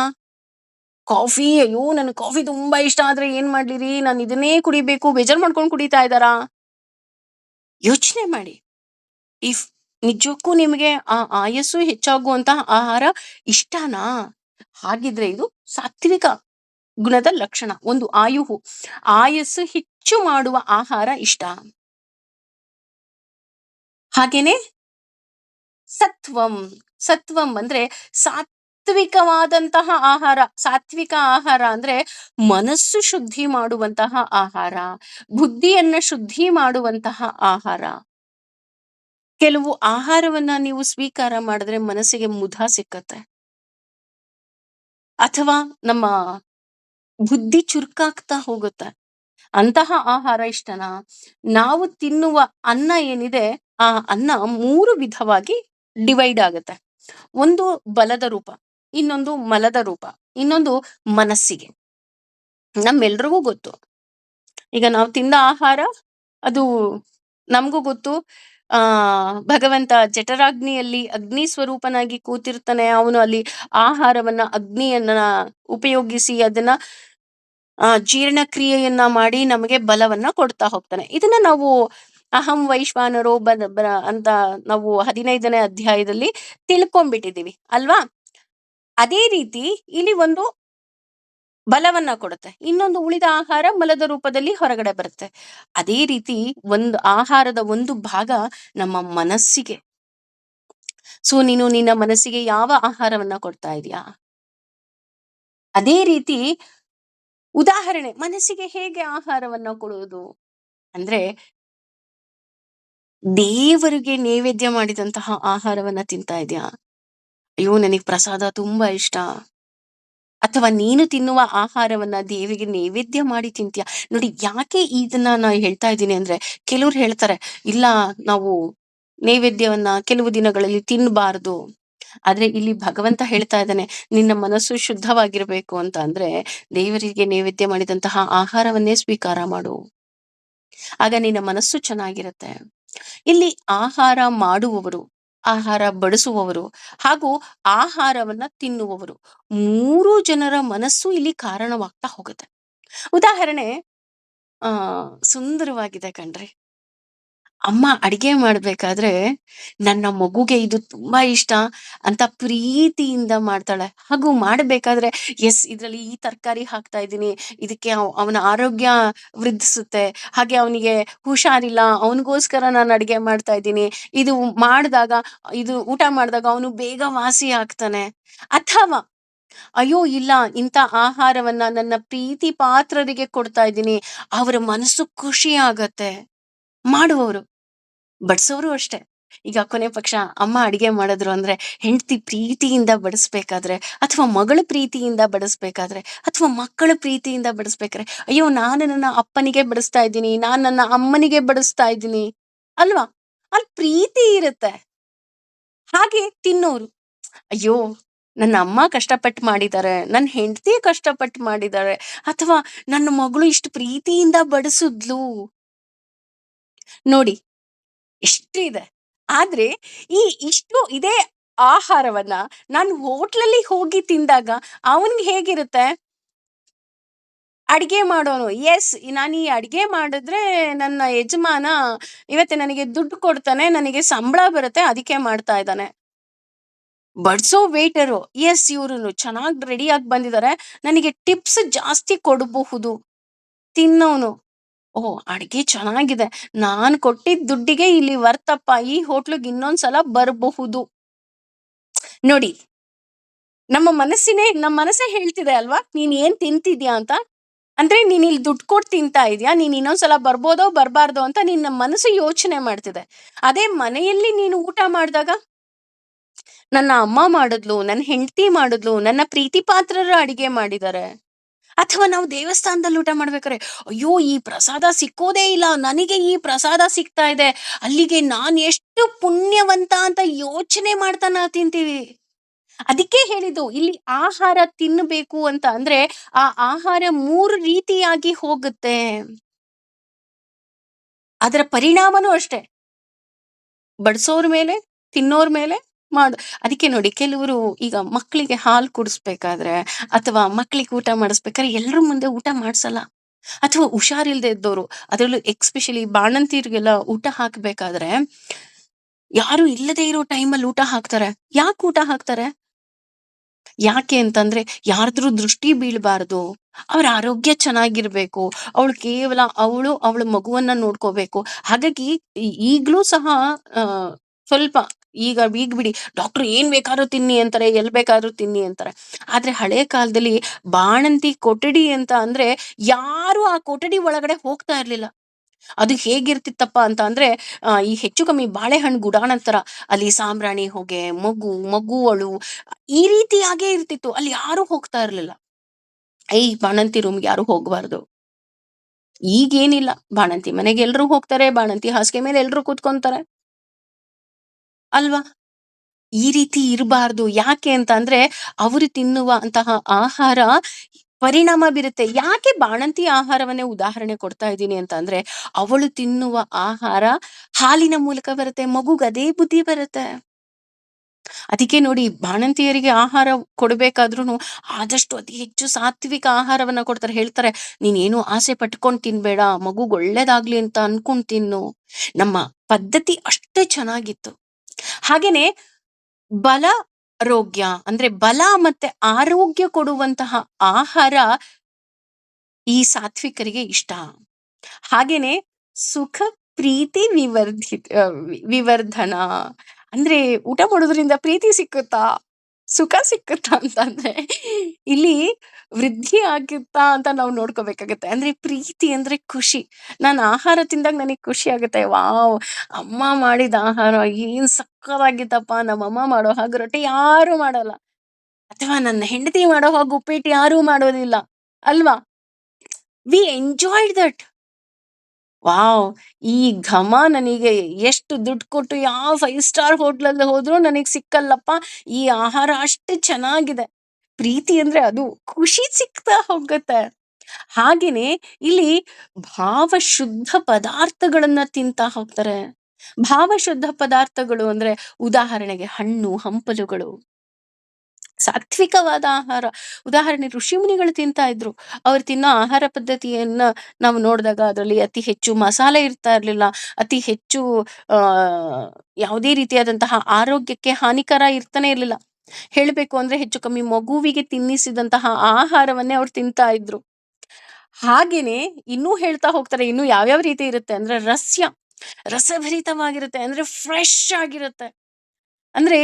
ಕಾಫಿ, ಅಯ್ಯೋ ನನ್ ಕಾಫಿ ತುಂಬಾ ಇಷ್ಟ ಆದ್ರೆ ಏನ್ ಮಾಡ್ಲಿರಿ, ನಾನು ಇದನ್ನೇ ಕುಡಿಬೇಕು ಬೇಜಾರ್ ಮಾಡ್ಕೊಂಡು ಕುಡಿತಾ ಇದ್ದಾರಾ? ಯೋಚನೆ ಮಾಡಿ. ಇಫ್ ನಿಜಕ್ಕೂ ನಿಮಗೆ ಆ ಆಯಸ್ಸು ಹೆಚ್ಚಾಗುವಂತಹ ಆಹಾರ ಇಷ್ಟನಾ? ಹಾಗಿದ್ರೆ ಇದು ಸಾತ್ವಿಕ ಗುಣದ ಲಕ್ಷಣ. ಒಂದು ಆಯಸ್ಸು ಹೆಚ್ಚು ಮಾಡುವ ಆಹಾರ ಇಷ್ಟ. ಹಾಗೇನೆ ಸತ್ವಂ. ಸತ್ವಂ ಅಂದ್ರೆ ಸಾತ್ವಿಕವಾದಂತಹ ಆಹಾರ. ಸಾತ್ವಿಕ ಆಹಾರ ಅಂದ್ರೆ ಮನಸ್ಸು ಶುದ್ಧಿ ಮಾಡುವಂತಹ ಆಹಾರ, ಬುದ್ಧಿಯನ್ನ ಶುದ್ಧಿ ಮಾಡುವಂತಹ ಆಹಾರ. ಕೆಲವು ಆಹಾರವನ್ನ ನೀವು ಸ್ವೀಕಾರ ಮಾಡಿದ್ರೆ ಮನಸ್ಸಿಗೆ ಮುದ ಸಿಕ್ಕತ್ತೆ, ಅಥವಾ ನಮ್ಮ ಬುದ್ಧಿ ಚುರುಕಾಗ್ತಾ ಹೋಗುತ್ತೆ. ಅಂತಹ ಆಹಾರ ಇಷ್ಟನಾ? ನಾವು ತಿನ್ನುವ ಅನ್ನ ಏನಿದೆ, ಆ ಅನ್ನ 3 ವಿಧವಾಗಿ ಡಿವೈಡ್ ಆಗುತ್ತೆ. ಒಂದು ಬಲದ ರೂಪ, ಇನ್ನೊಂದು ಮಲದ ರೂಪ, ಇನ್ನೊಂದು ಮನಸ್ಸಿಗೆ. ನಮ್ಮೆಲ್ರಿಗೂ ಗೊತ್ತು, ಈಗ ನಾವು ತಿಂದ ಆಹಾರ ಅದು ನಮಗೂ ಗೊತ್ತು. ಭಗವಂತ ಜಠರಾಗ್ನಿಯಲ್ಲಿ ಅಗ್ನಿ ಸ್ವರೂಪನಾಗಿ ಕೂತಿರ್ತಾನೆ. ಅವನು ಅಲ್ಲಿ ಆಹಾರವನ್ನ, ಅಗ್ನಿಯನ್ನ ಉಪಯೋಗಿಸಿ ಅದನ್ನ ಜೀರ್ಣಕ್ರಿಯೆಯನ್ನ ಮಾಡಿ ನಮಗೆ ಬಲವನ್ನ ಕೊಡ್ತಾ ಹೋಗ್ತಾನೆ. ಇದನ್ನ ನಾವು ಅಹಂ ವೈಶ್ವಾನರೋ ಅಂತ ನಾವು 15ನೇ ಅಧ್ಯಾಯದಲ್ಲಿ ತಿಳ್ಕೊಂಡ್ಬಿಟ್ಟಿದೀವಿ ಅಲ್ವಾ? ಅದೇ ರೀತಿ ಇಲ್ಲಿ ಒಂದು ಬಲವನ್ನ ಕೊಡುತ್ತೆ, ಇನ್ನೊಂದು ಉಳಿದ ಆಹಾರ ಮಲದ ರೂಪದಲ್ಲಿ ಹೊರಗಡೆ ಬರುತ್ತೆ. ಅದೇ ರೀತಿ ಒಂದು ಆಹಾರದ ಒಂದು ಭಾಗ ನಮ್ಮ ಮನಸ್ಸಿಗೆ. ಸೊ ನೀನು ನಿನ್ನ ಮನಸ್ಸಿಗೆ ಯಾವ ಆಹಾರವನ್ನ ಕೊಡ್ತಾ ಇದೀಯಾ? ಅದೇ ರೀತಿ ಉದಾಹರಣೆ, ಮನಸ್ಸಿಗೆ ಹೇಗೆ ಆಹಾರವನ್ನ ಕೊಡುವುದು ಅಂದ್ರೆ, ದೇವರಿಗೆ ನೈವೇದ್ಯ ಮಾಡಿದಂತಹ ಆಹಾರವನ್ನ ತಿಂತಾ ಇದೆಯಾ? ಅಯ್ಯೋ ನನಗ್ ಪ್ರಸಾದ ತುಂಬಾ ಇಷ್ಟ. ಅಥವಾ ನೀನು ತಿನ್ನುವ ಆಹಾರವನ್ನ ದೇವಿಗೆ ನೈವೇದ್ಯ ಮಾಡಿ ತಿಂತೀಯ. ನೋಡಿ, ಯಾಕೆ ಇದನ್ನ ನಾನು ಹೇಳ್ತಾ ಇದ್ದೀನಿ ಅಂದ್ರೆ, ಕೆಲವ್ರು ಹೇಳ್ತಾರೆ ಇಲ್ಲ, ನಾವು ನೈವೇದ್ಯವನ್ನ ಕೆಲವು ದಿನಗಳಲ್ಲಿ ತಿನ್ನಬಾರ್ದು. ಆದ್ರೆ ಇಲ್ಲಿ ಭಗವಂತ ಹೇಳ್ತಾ ಇದ್ದಾನೆ, ನಿನ್ನ ಮನಸ್ಸು ಶುದ್ಧವಾಗಿರ್ಬೇಕು ಅಂತ ಅಂದ್ರೆ ದೇವರಿಗೆ ನೈವೇದ್ಯ ಮಾಡಿದಂತಹ ಆಹಾರವನ್ನೇ ಸ್ವೀಕಾರ ಮಾಡು, ಆಗ ನಿನ್ನ ಮನಸ್ಸು ಚೆನ್ನಾಗಿರುತ್ತೆ. ಇಲ್ಲಿ ಆಹಾರ ಮಾಡುವವರು, ಆಹಾರ ಬಡಿಸುವವರು ಹಾಗೂ ಆಹಾರವನ್ನ ತಿನ್ನುವವರು, 3 ಜನರ ಮನಸ್ಸು ಇಲ್ಲಿ ಕಾರಣವಾಗ್ತಾ ಹೋಗುತ್ತೆ. ಉದಾಹರಣೆ ಸುಂದರವಾಗಿದೆ ಕಣ್ರಿ. ಅಮ್ಮ ಅಡಿಗೆ ಮಾಡ್ಬೇಕಾದ್ರೆ ನನ್ನ ಮಗುಗೆ ಇದು ತುಂಬಾ ಇಷ್ಟ ಅಂತ ಪ್ರೀತಿಯಿಂದ ಮಾಡ್ತಾಳೆ. ಹಾಗೂ ಮಾಡ್ಬೇಕಾದ್ರೆ ಎಸ್, ಇದ್ರಲ್ಲಿ ಈ ತರಕಾರಿ ಹಾಕ್ತಾ ಇದ್ದೀನಿ, ಇದಕ್ಕೆ ಅವನ ಆರೋಗ್ಯ ವೃದ್ಧಿಸುತ್ತೆ, ಹಾಗೆ ಅವನಿಗೆ ಹುಷಾರಿಲ್ಲ, ಅವನಿಗೋಸ್ಕರ ನಾನು ಅಡಿಗೆ ಮಾಡ್ತಾ ಇದ್ದೀನಿ, ಇದು ಮಾಡಿದಾಗ, ಇದು ಊಟ ಮಾಡಿದಾಗ ಅವನು ಬೇಗ ವಾಸಿ ಆಗ್ತಾನೆ. ಅಥವಾ ಅಯ್ಯೋ ಇಲ್ಲ, ಇಂಥ ಆಹಾರವನ್ನ ನನ್ನ ಪ್ರೀತಿ ಪಾತ್ರರಿಗೆ ಕೊಡ್ತಾ ಇದ್ದೀನಿ, ಅವರ ಮನಸ್ಸು ಖುಷಿ ಆಗತ್ತೆ. ಮಾಡುವವರು, ಬಡ್ಸೋರು ಅಷ್ಟೇ. ಈಗ ಕೊನೆ ಪಕ್ಷ ಅಮ್ಮ ಅಡಿಗೆ ಮಾಡಿದ್ರು ಅಂದ್ರೆ ಹೆಂಡತಿ ಪ್ರೀತಿಯಿಂದ ಬಡಿಸ್ಬೇಕಾದ್ರೆ, ಅಥವಾ ಮಗಳ ಪ್ರೀತಿಯಿಂದ ಬಡಿಸ್ಬೇಕಾದ್ರೆ, ಅಥವಾ ಮಕ್ಕಳ ಪ್ರೀತಿಯಿಂದ ಬಡಿಸ್ಬೇಕಾದ್ರೆ, ಅಯ್ಯೋ ನಾನು ನನ್ನ ಅಪ್ಪನಿಗೆ ಬಡಿಸ್ತಾ ಇದ್ದೀನಿ, ನಾನು ನನ್ನ ಅಮ್ಮನಿಗೆ ಬಡಿಸ್ತಾ ಇದ್ದೀನಿ ಅಲ್ವಾ? ಅಲ್ಲಿ ಪ್ರೀತಿ ಇರುತ್ತೆ. ಹಾಗೆ ತಿನ್ನೋರು, ಅಯ್ಯೋ ನನ್ನ ಅಮ್ಮ ಕಷ್ಟಪಟ್ಟು ಮಾಡಿದ್ದಾರೆ, ನನ್ನ ಹೆಂಡತಿ ಕಷ್ಟಪಟ್ಟು ಮಾಡಿದ್ದಾರೆ, ಅಥವಾ ನನ್ನ ಮಗಳು ಇಷ್ಟು ಪ್ರೀತಿಯಿಂದ ಬಡಿಸಿದ್ಲು. ನೋಡಿ ಎಷ್ಟು ಇದೆ. ಆದ್ರೆ ಇಷ್ಟು ಇದೇ ಆಹಾರವನ್ನ ನಾನು ಹೋಟ್ಲಲ್ಲಿ ಹೋಗಿ ತಿಂದಾಗ ಅವನಿಗೆ ಹೇಗಿರುತ್ತೆ? ಅಡಿಗೆ ಮಾಡೋನು, ಎಸ್, ನಾನು ಈ ಅಡಿಗೆ ಮಾಡಿದ್ರೆ ನನ್ನ ಯಜಮಾನ ಇವತ್ತು ನನಗೆ ದುಡ್ಡು ಕೊಡ್ತಾನೆ, ನನಗೆ ಸಂಬಳ ಬರುತ್ತೆ, ಅದಕ್ಕೆ ಮಾಡ್ತಾ ಇದ್ದಾನೆ. ಬಡ್ಸೋ ವೇಟರು, ಎಸ್, ಇವ್ರು ಚೆನ್ನಾಗಿ ರೆಡಿಯಾಗಿ ಬಂದಿದ್ದಾರೆ, ನನಗೆ ಟಿಪ್ಸ್ ಜಾಸ್ತಿ ಕೊಡಬಹುದು. ತಿನ್ನೋನು, ಓಹ್ ಅಡ್ಗೆ ಚೆನ್ನಾಗಿದೆ, ನಾನು ಕೊಟ್ಟಿದ್ದ ದುಡ್ಡಿಗೆ ಇಲ್ಲಿ ವರ್ತಪ್ಪ, ಈ ಹೋಟ್ಲಿಗೆ ಇನ್ನೊಂದ್ಸಲ ಬರಬಹುದು. ನೋಡಿ, ನಮ್ಮ ಮನಸ್ಸೇ ಹೇಳ್ತಿದೆ ಅಲ್ವಾ, ನೀನ್ ಏನ್ ತಿಂತಿದ್ಯಾ ಅಂತ. ಅಂದ್ರೆ ನೀನ್ ಇಲ್ಲಿ ದುಡ್ಡು ಕೊಟ್ಟು ತಿಂತಾ ಇದೀಯಾ, ನೀನ್ ಇನ್ನೊಂದ್ಸಲ ಬರ್ಬೋದೋ ಬರ್ಬಾರ್ದೋ ಅಂತ ನಿನ್ನ ಮನಸ್ಸು ಯೋಚನೆ ಮಾಡ್ತಿದೆ. ಅದೇ ಮನೆಯಲ್ಲಿ ನೀನು ಊಟ ಮಾಡಿದಾಗ, ನನ್ನ ಅಮ್ಮ ಮಾಡಿದ್ಲು, ನನ್ನ ಹೆಂಡತಿ ಮಾಡಿದ್ಲು, ನನ್ನ ಪ್ರೀತಿ ಪಾತ್ರರು ಅಡಿಗೆ ಮಾಡಿದ್ದಾರೆ. ಅಥವಾ ನಾವು ದೇವಸ್ಥಾನದಲ್ಲಿ ಊಟ ಮಾಡ್ಬೇಕಾರೆ, ಅಯ್ಯೋ ಈ ಪ್ರಸಾದ ಸಿಕ್ಕೋದೇ ಇಲ್ಲ, ನನಗೆ ಈ ಪ್ರಸಾದ ಸಿಗ್ತಾ ಇದೆ, ಅಲ್ಲಿಗೆ ನಾನ್ ಎಷ್ಟು ಪುಣ್ಯವಂತ ಅಂತ ಯೋಚನೆ ಮಾಡ್ತಾ ನಾವು ತಿಂತೀವಿ. ಅದಕ್ಕೆ ಹೇಳಿದ್ದು, ಇಲ್ಲಿ ಆಹಾರ ತಿನ್ನಬೇಕು ಅಂತ ಅಂದ್ರೆ ಆ ಆಹಾರ 3 ರೀತಿಯಾಗಿ ಹೋಗುತ್ತೆ. ಅದರ ಪರಿಣಾಮನೂ ಅಷ್ಟೇ, ಬಡಿಸೋರ್ ಮೇಲೆ, ತಿನ್ನೋರ್ ಮೇಲೆ ಅದಕ್ಕೆ ನೋಡಿ, ಕೆಲವರು ಈಗ ಮಕ್ಕಳಿಗೆ ಹಾಲು ಕುಡಿಸ್ಬೇಕಾದ್ರೆ ಅಥವಾ ಮಕ್ಕಳಿಗೆ ಊಟ ಮಾಡಿಸ್ಬೇಕಾದ್ರೆ ಎಲ್ಲರ ಮುಂದೆ ಊಟ ಮಾಡ್ಸಲ್ಲ. ಅಥವಾ ಹುಷಾರಿಲ್ದೆ ಇದ್ದವರು, ಅದರಲ್ಲೂ ಎಕ್ಸ್ಪೆಷಲಿ ಬಾಣಂತಿಯರಿಗೆಲ್ಲ ಊಟ ಹಾಕ್ಬೇಕಾದ್ರೆ ಯಾರು ಇಲ್ಲದೆ ಇರೋ ಟೈಮಲ್ಲಿ ಊಟ ಹಾಕ್ತಾರೆ. ಯಾಕೆ ಊಟ ಹಾಕ್ತಾರೆ? ಯಾಕೆ ಅಂತಂದ್ರೆ ಯಾರ್ದ್ರೂ ದೃಷ್ಟಿ ಬೀಳ್ಬಾರ್ದು. ಅವ್ರ ಆರೋಗ್ಯ ಚೆನ್ನಾಗಿರ್ಬೇಕು. ಅವಳ ಮಗುವನ್ನ ನೋಡ್ಕೋಬೇಕು. ಹಾಗಾಗಿ ಈಗ್ಲೂ ಸಹ ಆ ಸ್ವಲ್ಪ ಈಗ ಬಿಡಿ ಡಾಕ್ಟರ್ ಏನ್ ಬೇಕಾದ್ರೂ ತಿನ್ನಿ ಅಂತಾರೆ, ಎಲ್ ಬೇಕಾದ್ರೂ ತಿನ್ನಿ ಅಂತಾರೆ. ಆದ್ರೆ ಹಳೆ ಕಾಲದಲ್ಲಿ ಬಾಣಂತಿ ಕೊಠಡಿ ಅಂತ ಅಂದ್ರೆ ಯಾರು ಆ ಕೊಠಡಿ ಒಳಗಡೆ ಹೋಗ್ತಾ ಇರ್ಲಿಲ್ಲ. ಅದು ಹೇಗಿರ್ತಿತ್ತಪ್ಪ ಅಂತ ಅಂದ್ರೆ ಈ ಹೆಚ್ಚು ಕಮ್ಮಿ ಬಾಳೆಹಣ್ಣು ಗುಡಾಣ ತರ ಅಲ್ಲಿ ಸಾಂಬ್ರಾಣಿ ಹೊಗೆ, ಮಗುವಳು ಈ ರೀತಿಯಾಗೇ ಇರ್ತಿತ್ತು. ಅಲ್ಲಿ ಯಾರು ಹೋಗ್ತಾ ಇರ್ಲಿಲ್ಲ. ಬಾಣಂತಿ ರೂಮ್ಗೆ ಯಾರು ಹೋಗ್ಬಾರ್ದು. ಈಗೇನಿಲ್ಲ, ಬಾಣಂತಿ ಮನೆಗೆ ಎಲ್ರು ಹೋಗ್ತಾರೆ, ಬಾಣಂತಿ ಹಾಸಿಗೆ ಮೇಲೆ ಎಲ್ರು ಕೂತ್ಕೊಂತಾರೆ ಅಲ್ವಾ? ಈ ರೀತಿ ಇರಬಾರ್ದು. ಯಾಕೆ ಅಂತ ಅಂದ್ರೆ ಅವರು ತಿನ್ನುವ ಅಂತಹ ಆಹಾರ ಪರಿಣಾಮ ಬೀರುತ್ತೆ. ಯಾಕೆ ಬಾಣಂತಿ ಆಹಾರವನ್ನೇ ಉದಾಹರಣೆ ಕೊಡ್ತಾ ಇದ್ದೀನಿ ಅಂತ ಅಂದ್ರೆ, ಅವಳು ತಿನ್ನುವ ಆಹಾರ ಹಾಲಿನ ಮೂಲಕ ಬರುತ್ತೆ. ಮಗುಗ್ ಅದೇ ಬುದ್ಧಿ ಬರುತ್ತೆ. ಅದಕ್ಕೆ ನೋಡಿ, ಬಾಣಂತಿಯರಿಗೆ ಆಹಾರ ಕೊಡ್ಬೇಕಾದ್ರೂನು ಆದಷ್ಟು ಅತಿ ಹೆಚ್ಚು ಸಾತ್ವಿಕ ಆಹಾರವನ್ನ ಕೊಡ್ತಾರೆ. ಹೇಳ್ತಾರೆ, ನೀನೇನು ಆಸೆ ಪಟ್ಕೊಂಡ್ ತಿನ್ಬೇಡ, ಮಗುಗ್ ಒಳ್ಳೇದಾಗ್ಲಿ ಅಂತ ಅನ್ಕೊಂಡ್ ತಿನ್ನು. ನಮ್ಮ ಪದ್ಧತಿ ಅಷ್ಟೇ ಚೆನ್ನಾಗಿತ್ತು. ಹಾಗೇನೆ ಬಲ ರೋಗ್ಯ ಅಂದ್ರೆ ಬಲ ಮತ್ತೆ ಆರೋಗ್ಯ ಕೊಡುವಂತಹ ಆಹಾರ ಈ ಸಾತ್ವಿಕರಿಗೆ ಇಷ್ಟ. ಹಾಗೇನೆ ಸುಖ ಪ್ರೀತಿ ವಿವರ್ಧನ ಅಂದ್ರೆ ಊಟ ಮಾಡೋದ್ರಿಂದ ಪ್ರೀತಿ ಸಿಕ್ಕುತ್ತಾ, ಸುಖ ಸಿಕ್ಕುತ್ತಾ ಅಂತಂದ್ರೆ ಇಲ್ಲಿ ವೃದ್ಧಿ ಆಗುತ್ತಾ ಅಂತ ನಾವು ನೋಡ್ಕೋಬೇಕಾಗತ್ತೆ. ಅಂದ್ರೆ ಪ್ರೀತಿ ಅಂದ್ರೆ ಖುಷಿ. ನಾನು ಆಹಾರ ತಿಂದಾಗ ನನಗೆ ಖುಷಿ ಆಗುತ್ತೆ. ವಾವ್, ಅಮ್ಮ ಮಾಡಿದ ಆಹಾರ ಏನ್ ಸಕ್ಕತ್ತಾಗಿತ್ತಪ್ಪ, ನಮ್ಮಮ್ಮ ಮಾಡೋ ಹಾಗೆ ರೊಟ್ಟಿ ಯಾರು ಮಾಡಲ್ಲ, ಅಥವಾ ನನ್ನ ಹೆಂಡತಿ ಮಾಡೋ ಹಾಗೆ ಉಪ್ಪಿಟ್ಟು ಯಾರೂ ಮಾಡೋದಿಲ್ಲ ಅಲ್ವಾ? We enjoyed that. ವಾವ್! ಈ ಘಮ ನನಗೆ ಎಷ್ಟು ದುಡ್ಡು ಕೊಟ್ಟು ಯಾವ 5 ಸ್ಟಾರ್ ಹೋಟ್ಲಲ್ಲಿ ಹೋದ್ರೂ ನನಗ್ ಸಿಕ್ಕಲ್ಲಪ್ಪ. ಈ ಆಹಾರ ಅಷ್ಟು ಚೆನ್ನಾಗಿದೆ. ಪ್ರೀತಿ ಅಂದ್ರೆ ಅದು. ಖುಷಿ ಸಿಗ್ತಾ ಹೋಗುತ್ತೆ. ಹಾಗೇನೆ ಇಲ್ಲಿ ಭಾವಶುದ್ಧ ಪದಾರ್ಥಗಳನ್ನ ತಿಂತಾ ಹೋಗ್ತಾರೆ. ಭಾವಶುದ್ಧ ಪದಾರ್ಥಗಳು ಅಂದ್ರೆ ಉದಾಹರಣೆಗೆ ಹಣ್ಣು, ಹಂಪಲುಗಳು, ಸಾತ್ವಿಕವಾದ ಆಹಾರ. ಉದಾಹರಣೆ ಋಷಿಮುನಿಗಳು ತಿಂತಾ ಇದ್ರು. ಅವ್ರು ತಿನ್ನೋ ಆಹಾರ ಪದ್ಧತಿಯನ್ನ ನಾವು ನೋಡಿದಾಗ ಅದರಲ್ಲಿ ಅತಿ ಹೆಚ್ಚು ಮಸಾಲೆ ಇರ್ತಾ ಇರ್ಲಿಲ್ಲ. ಅತಿ ಹೆಚ್ಚು ಆ ಯಾವುದೇ ರೀತಿಯಾದಂತಹ ಆರೋಗ್ಯಕ್ಕೆ ಹಾನಿಕರ ಇರ್ತಾನೆ ಇರ್ಲಿಲ್ಲ. ಹೇಳ್ಬೇಕು ಅಂದ್ರೆ ಹೆಚ್ಚು ಕಮ್ಮಿ ಮಗುವಿಗೆ ತಿನ್ನಿಸಿದಂತಹ ಆಹಾರವನ್ನೇ ಅವ್ರು ತಿಂತಾ ಇದ್ರು. ಹಾಗೇನೆ ಇನ್ನೂ ಹೇಳ್ತಾ ಹೋಗ್ತಾರೆ. ಇನ್ನು ಯಾವ್ಯಾವ ರೀತಿ ಇರುತ್ತೆ ಅಂದ್ರೆ ರಸಭರಿತವಾಗಿರುತ್ತೆ. ಅಂದ್ರೆ ಫ್ರೆಶ್ ಆಗಿರುತ್ತೆ. ಅಂದ್ರೆ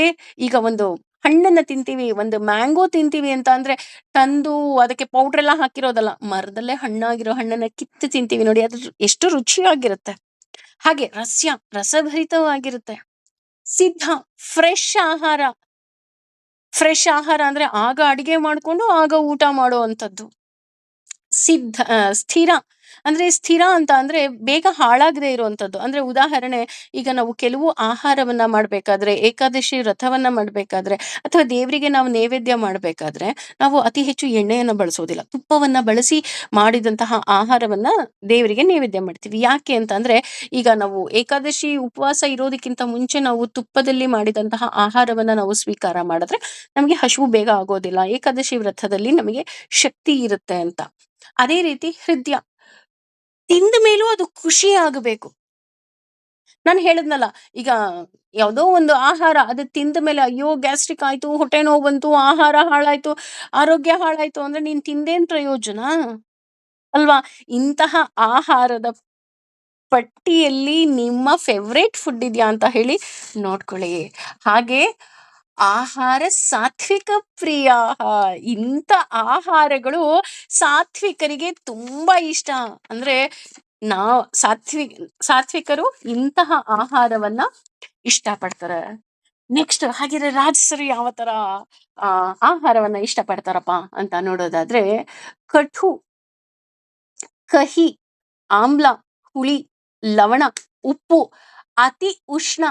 ಈಗ ಒಂದು ಹಣ್ಣನ್ನ ತಿಂತೀವಿ, ಒಂದು ಮ್ಯಾಂಗೋ ತಿಂತೀವಿ ಅಂತ ಅಂದ್ರೆ ತಂದು ಅದಕ್ಕೆ ಪೌಡರ್ ಎಲ್ಲ ಹಾಕಿರೋದಲ್ಲ. ಮರದಲ್ಲೇ ಹಣ್ಣಾಗಿರೋ ಹಣ್ಣನ್ನ ಕಿತ್ತು ತಿಂತೀವಿ ನೋಡಿ, ಅದು ಎಷ್ಟು ರುಚಿಯಾಗಿರುತ್ತೆ. ಹಾಗೆ ರಸಭರಿತವಾಗಿರುತ್ತೆ. ಸಿದ್ಧ ಫ್ರೆಶ್ ಆಹಾರ. ಫ್ರೆಶ್ ಆಹಾರ ಅಂದ್ರೆ ಆಗ ಅಡಿಗೆ ಮಾಡ್ಕೊಂಡು ಆಗ ಊಟ ಮಾಡುವಂಥದ್ದು. ಸ್ಥಿರ ಅಂದ್ರೆ ಸ್ಥಿರ ಅಂತ ಅಂದ್ರೆ ಬೇಗ ಹಾಳಾಗದೆ ಇರುವಂತದ್ದು. ಅಂದ್ರೆ ಉದಾಹರಣೆ, ಈಗ ನಾವು ಕೆಲವು ಆಹಾರವನ್ನ ಮಾಡ್ಬೇಕಾದ್ರೆ, ಏಕಾದಶಿ ವ್ರತವನ್ನ ಮಾಡ್ಬೇಕಾದ್ರೆ, ಅಥವಾ ದೇವರಿಗೆ ನಾವು ನೈವೇದ್ಯ ಮಾಡ್ಬೇಕಾದ್ರೆ ನಾವು ಅತಿ ಹೆಚ್ಚು ಎಣ್ಣೆಯನ್ನ ಬಳಸೋದಿಲ್ಲ. ತುಪ್ಪವನ್ನ ಬಳಸಿ ಮಾಡಿದಂತಹ ಆಹಾರವನ್ನ ದೇವರಿಗೆ ನೈವೇದ್ಯ ಮಾಡ್ತೀವಿ. ಯಾಕೆ ಅಂತ ಅಂದ್ರೆ, ಈಗ ನಾವು ಏಕಾದಶಿ ಉಪವಾಸ ಇರೋದಕ್ಕಿಂತ ಮುಂಚೆ ನಾವು ತುಪ್ಪದಲ್ಲಿ ಮಾಡಿದಂತಹ ಆಹಾರವನ್ನ ನಾವು ಸ್ವೀಕಾರ ಮಾಡಿದ್ರೆ ನಮಗೆ ಹಸಿವು ಬೇಗ ಆಗೋದಿಲ್ಲ. ಏಕಾದಶಿ ವ್ರತದಲ್ಲಿ ನಮಗೆ ಶಕ್ತಿ ಇರುತ್ತೆ ಅಂತ. ಅದೇ ರೀತಿ ತಿಂದ ಮೇಲೂ ಅದು ಖುಷಿ ಆಗಬೇಕು. ನಾನು ಹೇಳಿದ್ನಲ್ಲ, ಈಗ ಯಾವುದೋ ಒಂದು ಆಹಾರ ಅದು ತಿಂದ ಮೇಲೆ ಅಯ್ಯೋ ಗ್ಯಾಸ್ಟ್ರಿಕ್ ಆಯ್ತು, ಹೊಟ್ಟೆ ನೋವು ಬಂತು, ಆಹಾರ ಹಾಳಾಯ್ತು, ಆರೋಗ್ಯ ಹಾಳಾಯ್ತು ಅಂದ್ರೆ ನೀನ್ ತಿಂದೇನ್ ಪ್ರಯೋಜನ ಅಲ್ವಾ? ಇಂತಹ ಆಹಾರದ ಪಟ್ಟಿಯಲ್ಲಿ ನಿಮ್ಮ ಫೇವ್ರೇಟ್ ಫುಡ್ ಇದೆಯಾ ಅಂತ ಹೇಳಿ ನೋಡ್ಕೊಳ್ಳಿ. ಹಾಗೆ ಆಹಾರ ಸಾತ್ವಿಕ ಪ್ರಿಯ. ಇಂಥ ಆಹಾರಗಳು ಸಾತ್ವಿಕರಿಗೆ ತುಂಬಾ ಇಷ್ಟ. ಅಂದ್ರೆ ನಾವ್ ಸಾತ್ವಿಕರು ಇಂತಹ ಆಹಾರವನ್ನ ಇಷ್ಟಪಡ್ತಾರೆ. ನೆಕ್ಸ್ಟ್ ಹಾಗಿದ್ರೆ ರಾಜಸರು ಯಾವ ತರ ಆಹಾರವನ್ನ ಇಷ್ಟಪಡ್ತಾರಪ್ಪ ಅಂತ ನೋಡೋದಾದ್ರೆ, ಕಟು, ಕಹಿ, ಆಮ್ಲ, ಹುಳಿ, ಲವಣ, ಉಪ್ಪು, ಅತಿ ಉಷ್ಣ,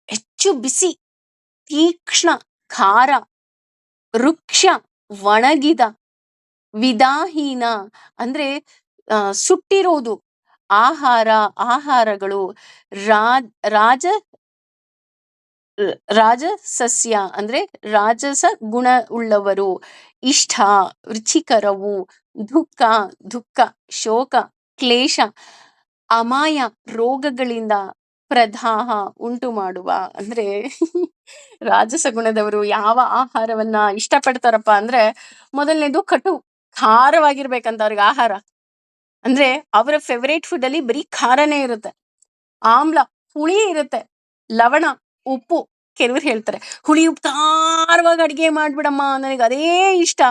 ಹೆಚ್ಚು ಬಿಸಿ, ತೀಕ್ಷ್ಣ, ಖಾರ, ವೃಕ್ಷ, ಒಣಗಿದ, ವಿದಾಹೀನ ಅಂದ್ರೆ ಸುಟ್ಟಿರೋದು ಆಹಾರಗಳು, ರಾಜ ರಾಜಸಸ್ಯ ಅಂದ್ರೆ ರಾಜಸ ಗುಣ ಉಳ್ಳವರು, ಇಷ್ಟ ರುಚಿಕರವು, ದುಃಖ, ಶೋಕ, ಕ್ಲೇಶ, ಅಮಾಯ ರೋಗಗಳಿಂದ, ಪ್ರದಾಹ ಉಂಟು ಮಾಡುವ ಅಂದ್ರೆ ರಾಜಸ ಗುಣದವರು ಯಾವ ಆಹಾರವನ್ನ ಇಷ್ಟಪಡ್ತಾರಪ್ಪ ಅಂದ್ರೆ ಮೊದಲನೇದು ಕಟು ಖಾರವಾಗಿರ್ಬೇಕಂತ ಅವ್ರಿಗೆ ಆಹಾರ. ಅಂದ್ರೆ ಅವರ ಫೇವರೇಟ್ ಫುಡ್ ಅಲ್ಲಿ ಬರೀ ಖಾರನೇ ಇರುತ್ತೆ, ಆಮ್ಲ, ಹುಳಿ ಇರುತ್ತೆ, ಲವಣ, ಉಪ್ಪು. ಕೆಲವ್ರು ಹೇಳ್ತಾರೆ ಹುಳಿ ಉಪ್ಪು ಖಾರವಾಗಿ ಅಡಿಗೆ ಮಾಡ್ಬಿಡಮ್ಮ ನನಗೆ ಅದೇ ಇಷ್ಟ.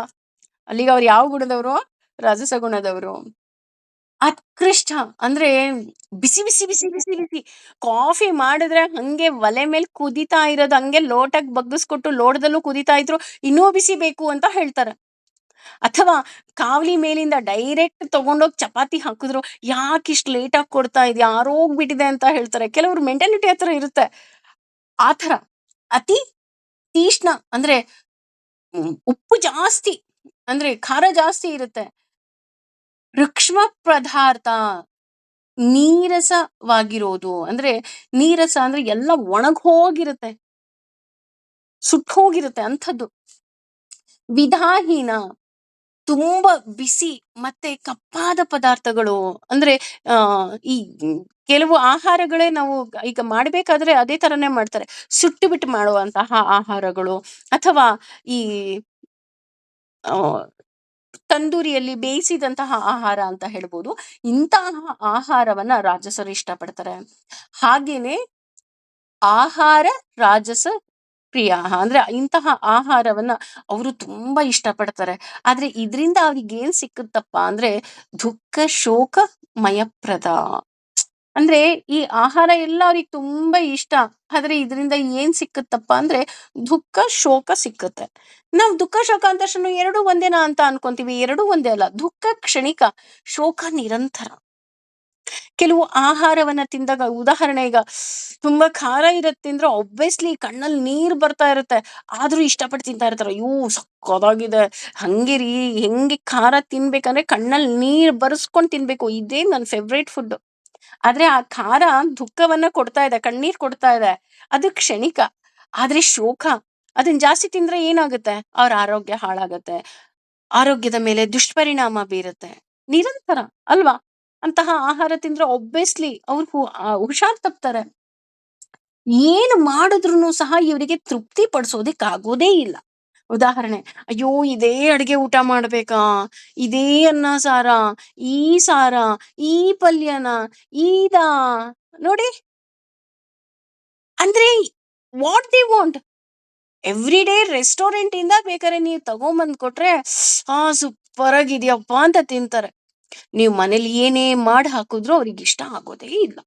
ಅಲ್ಲಿಗೆ ಅವ್ರು ಯಾವ ಗುಣದವರು? ರಾಜಸ ಗುಣದವರು. ಅತ್ಕೃಷ್ಟ ಅಂದ್ರೆ ಬಿಸಿ ಬಿಸಿ ಬಿಸಿ ಬಿಸಿ ಬಿಸಿ ಕಾಫಿ ಮಾಡಿದ್ರೆ ಹಂಗೆ ಒಲೆ ಮೇಲೆ ಕುದಿತಾ ಇರೋದು, ಹಂಗೆ ಲೋಟಕ್ ಬಗ್ಗಿಸ್ಕೊಟ್ಟು ಲೋಟದಲ್ಲೂ ಕುದಿತಾ ಇದ್ರು ಇನ್ನೂ ಬಿಸಿ ಬೇಕು ಅಂತ ಹೇಳ್ತಾರೆ. ಅಥವಾ ಕಾವಲಿ ಮೇಲಿಂದ ಡೈರೆಕ್ಟ್ ತಗೊಂಡೋಗಿ ಚಪಾತಿ ಹಾಕಿದ್ರು ಯಾಕೆ ಇಷ್ಟು ಲೇಟ್ ಆಗಿ ಕೊಡ್ತಾ ಇದೆಯಾ, ಆರೋಗ್ಬಿಟ್ಟಿದೆ ಅಂತ ಹೇಳ್ತಾರೆ. ಕೆಲವ್ರ ಮೆಂಟಾಲಿಟಿ ಹತ್ರ ಇರುತ್ತೆ ಆ ಥರ. ಅತಿ ತೀಕ್ಷ್ಣ ಅಂದ್ರೆ ಉಪ್ಪು ಜಾಸ್ತಿ, ಅಂದ್ರೆ ಖಾರ ಜಾಸ್ತಿ ಇರುತ್ತೆ. ರುಕ್ಷ್ಮ ಪದಾರ್ಥ, ನೀರಸವಾಗಿರೋದು ಅಂದ್ರೆ ನೀರಸ ಅಂದ್ರೆ ಎಲ್ಲ ಒಣಗ್ ಹೋಗಿರುತ್ತೆ, ಸುಟ್ಟು ಹೋಗಿರುತ್ತೆ ಅಂಥದ್ದು. ವಿಧಾಹೀನ, ತುಂಬಾ ಬಿಸಿ ಮತ್ತೆ ಕಪ್ಪಾದ ಪದಾರ್ಥಗಳು. ಅಂದ್ರೆ ಆ ಈ ಕೆಲವು ಆಹಾರಗಳೇ ನಾವು ಈಗ ಮಾಡ್ಬೇಕಾದ್ರೆ ಅದೇ ತರನೇ ಮಾಡ್ತಾರೆ, ಸುಟ್ಟು ಬಿಟ್ಟು ಮಾಡುವಂತಹ ಆಹಾರಗಳು. ಅಥವಾ ಈ ಆ ತಂದೂರಿಯಲ್ಲಿ ಬೇಯಿಸಿದಂತಹ ಆಹಾರ ಅಂತ ಹೇಳ್ಬೋದು. ಇಂತಹ ಆಹಾರವನ್ನ ರಾಜಸರು ಇಷ್ಟಪಡ್ತಾರೆ. ಹಾಗೇನೆ ಆಹಾರ ರಾಜಸ ಪ್ರಿಯ ಅಂದ್ರೆ ಇಂತಹ ಆಹಾರವನ್ನ ಅವರು ತುಂಬಾ ಇಷ್ಟಪಡ್ತಾರೆ. ಆದ್ರೆ ಇದರಿಂದ ಅವ್ರಿಗೆ ಏನ್ ಸಿಕ್ಕುತ್ತಪ್ಪ ಅಂದ್ರೆ ದುಃಖ ಶೋಕ ಮಯಪ್ರದ. ಅಂದ್ರೆ ಈ ಆಹಾರ ಎಲ್ಲ ಅವ್ರಿಗೆ ತುಂಬಾ ಇಷ್ಟ, ಆದ್ರೆ ಇದರಿಂದ ಏನ್ ಸಿಕ್ಕುತ್ತಪ್ಪ ಅಂದ್ರೆ ದುಃಖ ಶೋಕ ಸಿಕ್ಕುತ್ತೆ. ನಾವ್ ದುಃಖ ಶೋಕ ಅಂದ ತಕ್ಷಣ ಎರಡೂ ಒಂದೇನಾ ಅಂತ ಅನ್ಕೊಂತೀವಿ, ಎರಡೂ ಒಂದೇ ಅಲ್ಲ. ದುಃಖ ಕ್ಷಣಿಕ, ಶೋಕ ನಿರಂತರ. ಕೆಲವು ಆಹಾರವನ್ನ ತಿಂದಾಗ, ಉದಾಹರಣೆ ಈಗ ತುಂಬಾ ಖಾರ ಇರತ್ತೆ ಅಂದ್ರೆ ಒಬ್ವಿಯಸ್ಲಿ ಕಣ್ಣಲ್ಲಿ ನೀರ್ ಬರ್ತಾ ಇರುತ್ತೆ, ಆದ್ರೂ ಇಷ್ಟಪಟ್ಟು ತಿಂತಾ ಇರ್ತಾರೆ. ಅಯ್ಯೋ ಸಕ್ಕದಾಗಿದೆ, ಹಂಗೆ ರೀ, ಹೆಂಗೆ ಖಾರ ತಿನ್ಬೇಕಂದ್ರೆ ಕಣ್ಣಲ್ಲಿ ನೀರ್ ಬರ್ಸ್ಕೊಂಡ್ ತಿನ್ಬೇಕು, ಇದೇ ನನ್ ಫೇವ್ರೇಟ್ ಫುಡ್. ಆದ್ರೆ ಆ ಖಾರ ದುಃಖವನ್ನ ಕೊಡ್ತಾ ಇದೆ, ಕಣ್ಣೀರ್ ಕೊಡ್ತಾ ಇದೆ, ಅದು ಕ್ಷಣಿಕ. ಆದ್ರೆ ಶೋಕ, ಅದನ್ನ ಜಾಸ್ತಿ ತಿಂದ್ರೆ ಏನಾಗುತ್ತೆ? ಅವ್ರ ಆರೋಗ್ಯ ಹಾಳಾಗತ್ತೆ, ಆರೋಗ್ಯದ ಮೇಲೆ ದುಷ್ಪರಿಣಾಮ ಬೀರುತ್ತೆ, ನಿರಂತರ ಅಲ್ವಾ? ಅಂತಹ ಆಹಾರ ತಿಂದ್ರೆ ಒಬ್ವಿಯಸ್ಲಿ ಅವ್ರು ಹುಷಾರ್ ತಪ್ತಾರೆ. ಏನು ಮಾಡಿದ್ರು ಸಹ ಇವರಿಗೆ ತೃಪ್ತಿ ಪಡಿಸೋದಿಕ್ ಆಗೋದೇ ಇಲ್ಲ. ಉದಾಹರಣೆ, ಅಯ್ಯೋ ಇದೇ ಅಡ್ಗೆ ಊಟ ಮಾಡ್ಬೇಕಾ, ಇದೇ ಅನ್ನ ಸಾರ, ಈ ಸಾರ, ಈ ಪಲ್ಯನ, ಈದಾ ನೋಡಿ. ಅಂದ್ರೆ what they want. Every day restaurant ಇಂದ ಬೇಕಾದ್ರೆ ನೀವು ತಗೊಂಬಂದ್ ಕೊಟ್ರೆ ಸೂಪರ್ ಆಗಿದ್ಯಪ್ಪ ಅಂತ ತಿಂತಾರೆ. ನೀವು ಮನೇಲಿ ಏನೇ ಮಾಡಿ ಹಾಕಿದ್ರು ಅವ್ರಿಗೆ ಇಷ್ಟ ಆಗೋದೇ ಇಲ್ಲ,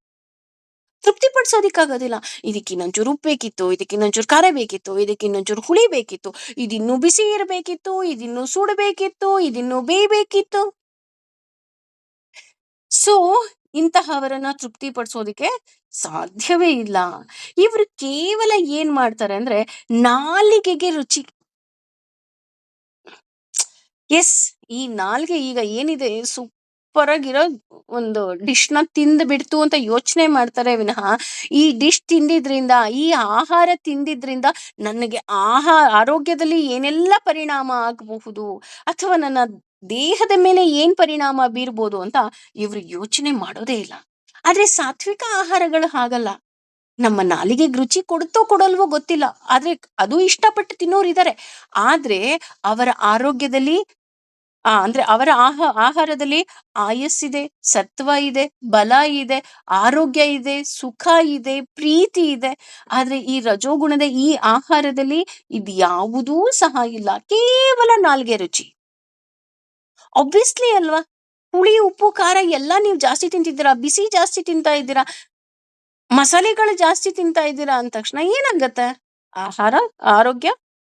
ತೃಪ್ತಿ ಪಡಿಸೋದಿಕ್ಕಾಗೋದಿಲ್ಲ. ಇದಕ್ಕೆ ಇನ್ನೊಂಚೂರು ಉಪ್ಪು ಬೇಕಿತ್ತು, ಇದಕ್ಕೆ ಇನ್ನೊಂಚೂರು ಖಾರ ಬೇಕಿತ್ತು, ಇದಕ್ಕೆ ಇನ್ನೊಂಚೂರು ಹುಳಿ ಬೇಕಿತ್ತು, ಇದಿನ್ನೂ ಬಿಸಿ ಇರಬೇಕಿತ್ತು, ಇದಿನ್ನೂ ಸುಡಬೇಕಿತ್ತು, ಇದಿನ್ನೂ ಬೇಯಬೇಕಿತ್ತು. ಸೊ ಇಂತಹವರನ್ನ ತೃಪ್ತಿ ಪಡಿಸೋದಿಕ್ಕೆ ಸಾಧ್ಯವೇ ಇಲ್ಲ. ಇವರು ಕೇವಲ ಏನ್ ಮಾಡ್ತಾರೆ ಅಂದ್ರೆ ನಾಲಿಗೆಗೆ ರುಚಿ. ಎಸ್, ಈ ನಾಲ್ಗೆ ಈಗ ಏನಿದೆ ಸೂಪರ್ ಆಗಿರೋ ಒಂದು ಡಿಶ್ ನ ತಿಂದು ಬಿಡ್ತು ಅಂತ ಯೋಚನೆ ಮಾಡ್ತಾರೆ ವಿನಃ, ಈ ಡಿಶ್ ತಿಂದಿದ್ರಿಂದ, ಈ ಆಹಾರ ತಿಂದಿದ್ರಿಂದ ನನಗೆ ಆರೋಗ್ಯದಲ್ಲಿ ಏನೆಲ್ಲ ಪರಿಣಾಮ ಆಗಬಹುದು, ಅಥವಾ ನನ್ನ ದೇಹದ ಮೇಲೆ ಏನ್ ಪರಿಣಾಮ ಬೀರ್ಬೋದು ಅಂತ ಇವ್ರು ಯೋಚನೆ ಮಾಡೋದೇ ಇಲ್ಲ. ಆದ್ರೆ ಸಾತ್ವಿಕ ಆಹಾರಗಳು ಹಾಗಲ್ಲ. ನಮ್ಮ ನಾಲಿಗೆಗೆ ರುಚಿ ಕೊಡುತ್ತೋ ಕೊಡಲ್ವೋ ಗೊತ್ತಿಲ್ಲ, ಆದ್ರೆ ಅದು ಇಷ್ಟಪಟ್ಟು ತಿನ್ನೋರು ಇದ್ದಾರೆ. ಆದ್ರೆ ಅವರ ಆರೋಗ್ಯದಲ್ಲಿ ಅಂದ್ರೆ ಅವರ ಆಹಾರದಲ್ಲಿ ಆಯಸ್ಸಿದೆ, ಸತ್ವ ಇದೆ, ಬಲ ಇದೆ, ಆರೋಗ್ಯ ಇದೆ, ಸುಖ ಇದೆ, ಪ್ರೀತಿ ಇದೆ. ಆದ್ರೆ ಈ ರಜೋಗುಣದ ಈ ಆಹಾರದಲ್ಲಿ ಇದ್ಯಾವುದೂ ಸಹ ಇಲ್ಲ, ಕೇವಲ ನಾಲ್ಗೆ ರುಚಿ. ಆಬ್ವಿಯಸ್ಲಿ ಅಲ್ವಾ? ಹುಳಿ ಉಪ್ಪು ಖಾರ ಎಲ್ಲ ನೀವು ಜಾಸ್ತಿ ತಿಂತಿದ್ದೀರಾ, ಬಿಸಿ ಜಾಸ್ತಿ ತಿಂತಾ ಇದ್ದೀರಾ, ಮಸಾಲೆಗಳು ಜಾಸ್ತಿ ತಿಂತಾ ಇದ್ದೀರಾ ಅಂದ ತಕ್ಷಣ ಏನಾಗತ್ತೆ? ಆಹಾರ, ಆರೋಗ್ಯ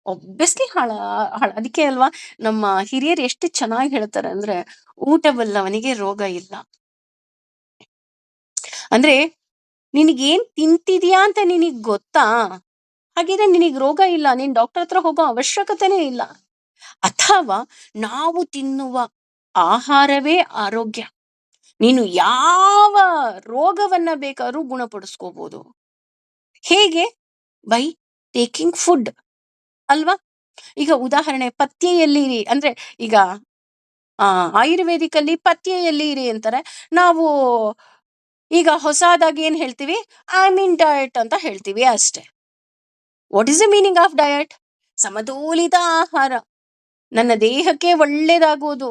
ಒಬ್ಬಿಯಸ್ಲಿ ಅದಕ್ಕೆ ಅಲ್ವಾ ನಮ್ಮ ಹಿರಿಯರು ಎಷ್ಟು ಚೆನ್ನಾಗಿ ಹೇಳ್ತಾರೆ ಅಂದ್ರೆ, ಊಟವಲ್ಲವನಿಗೆ ರೋಗ ಇಲ್ಲ. ಅಂದ್ರೆ ನಿನಗೇನ್ ತಿಂತಿದ್ಯಾ ಅಂತ ನಿನಗ್ ಗೊತ್ತಾ, ಹಾಗಿದ್ರೆ ನಿನಗ್ ರೋಗ ಇಲ್ಲ, ನೀನ್ ಡಾಕ್ಟರ್ ಹತ್ರ ಹೋಗೋ ಅವಶ್ಯಕತೆನೇ ಇಲ್ಲ. ಅಥವಾ ನಾವು ತಿನ್ನುವ ಆಹಾರವೇ ಆರೋಗ್ಯ, ನೀನು ಯಾವ ರೋಗವನ್ನ ಬೇಕಾದ್ರೂ ಗುಣಪಡಿಸ್ಕೋಬಹುದು. ಹೇಗೆ? ಬೈ ಟೇಕಿಂಗ್ ಫುಡ್ ಅಲ್ವಾ? ಈಗ ಉದಾಹರಣೆ ಪಥ್ಯೆಯಲ್ಲಿ ಇರಿ ಅಂದ್ರೆ, ಈಗ ಆಯುರ್ವೇದಿಕ್ ಅಲ್ಲಿ ಪಥ್ಯೆಯಲ್ಲಿ ಇರಿ ಅಂತಾರೆ. ನಾವು ಈಗ ಹೊಸದಾಗಿ ಏನ್ ಹೇಳ್ತೀವಿ? ಐ ಆಮ್ ಇನ್ ಡಯಟ್ ಅಂತ ಹೇಳ್ತೀವಿ ಅಷ್ಟೇ. What is the meaning of diet? ಸಮತೋಲಿತ ಆಹಾರ, ನನ್ನ ದೇಹಕ್ಕೆ ಒಳ್ಳೇದಾಗುವುದು.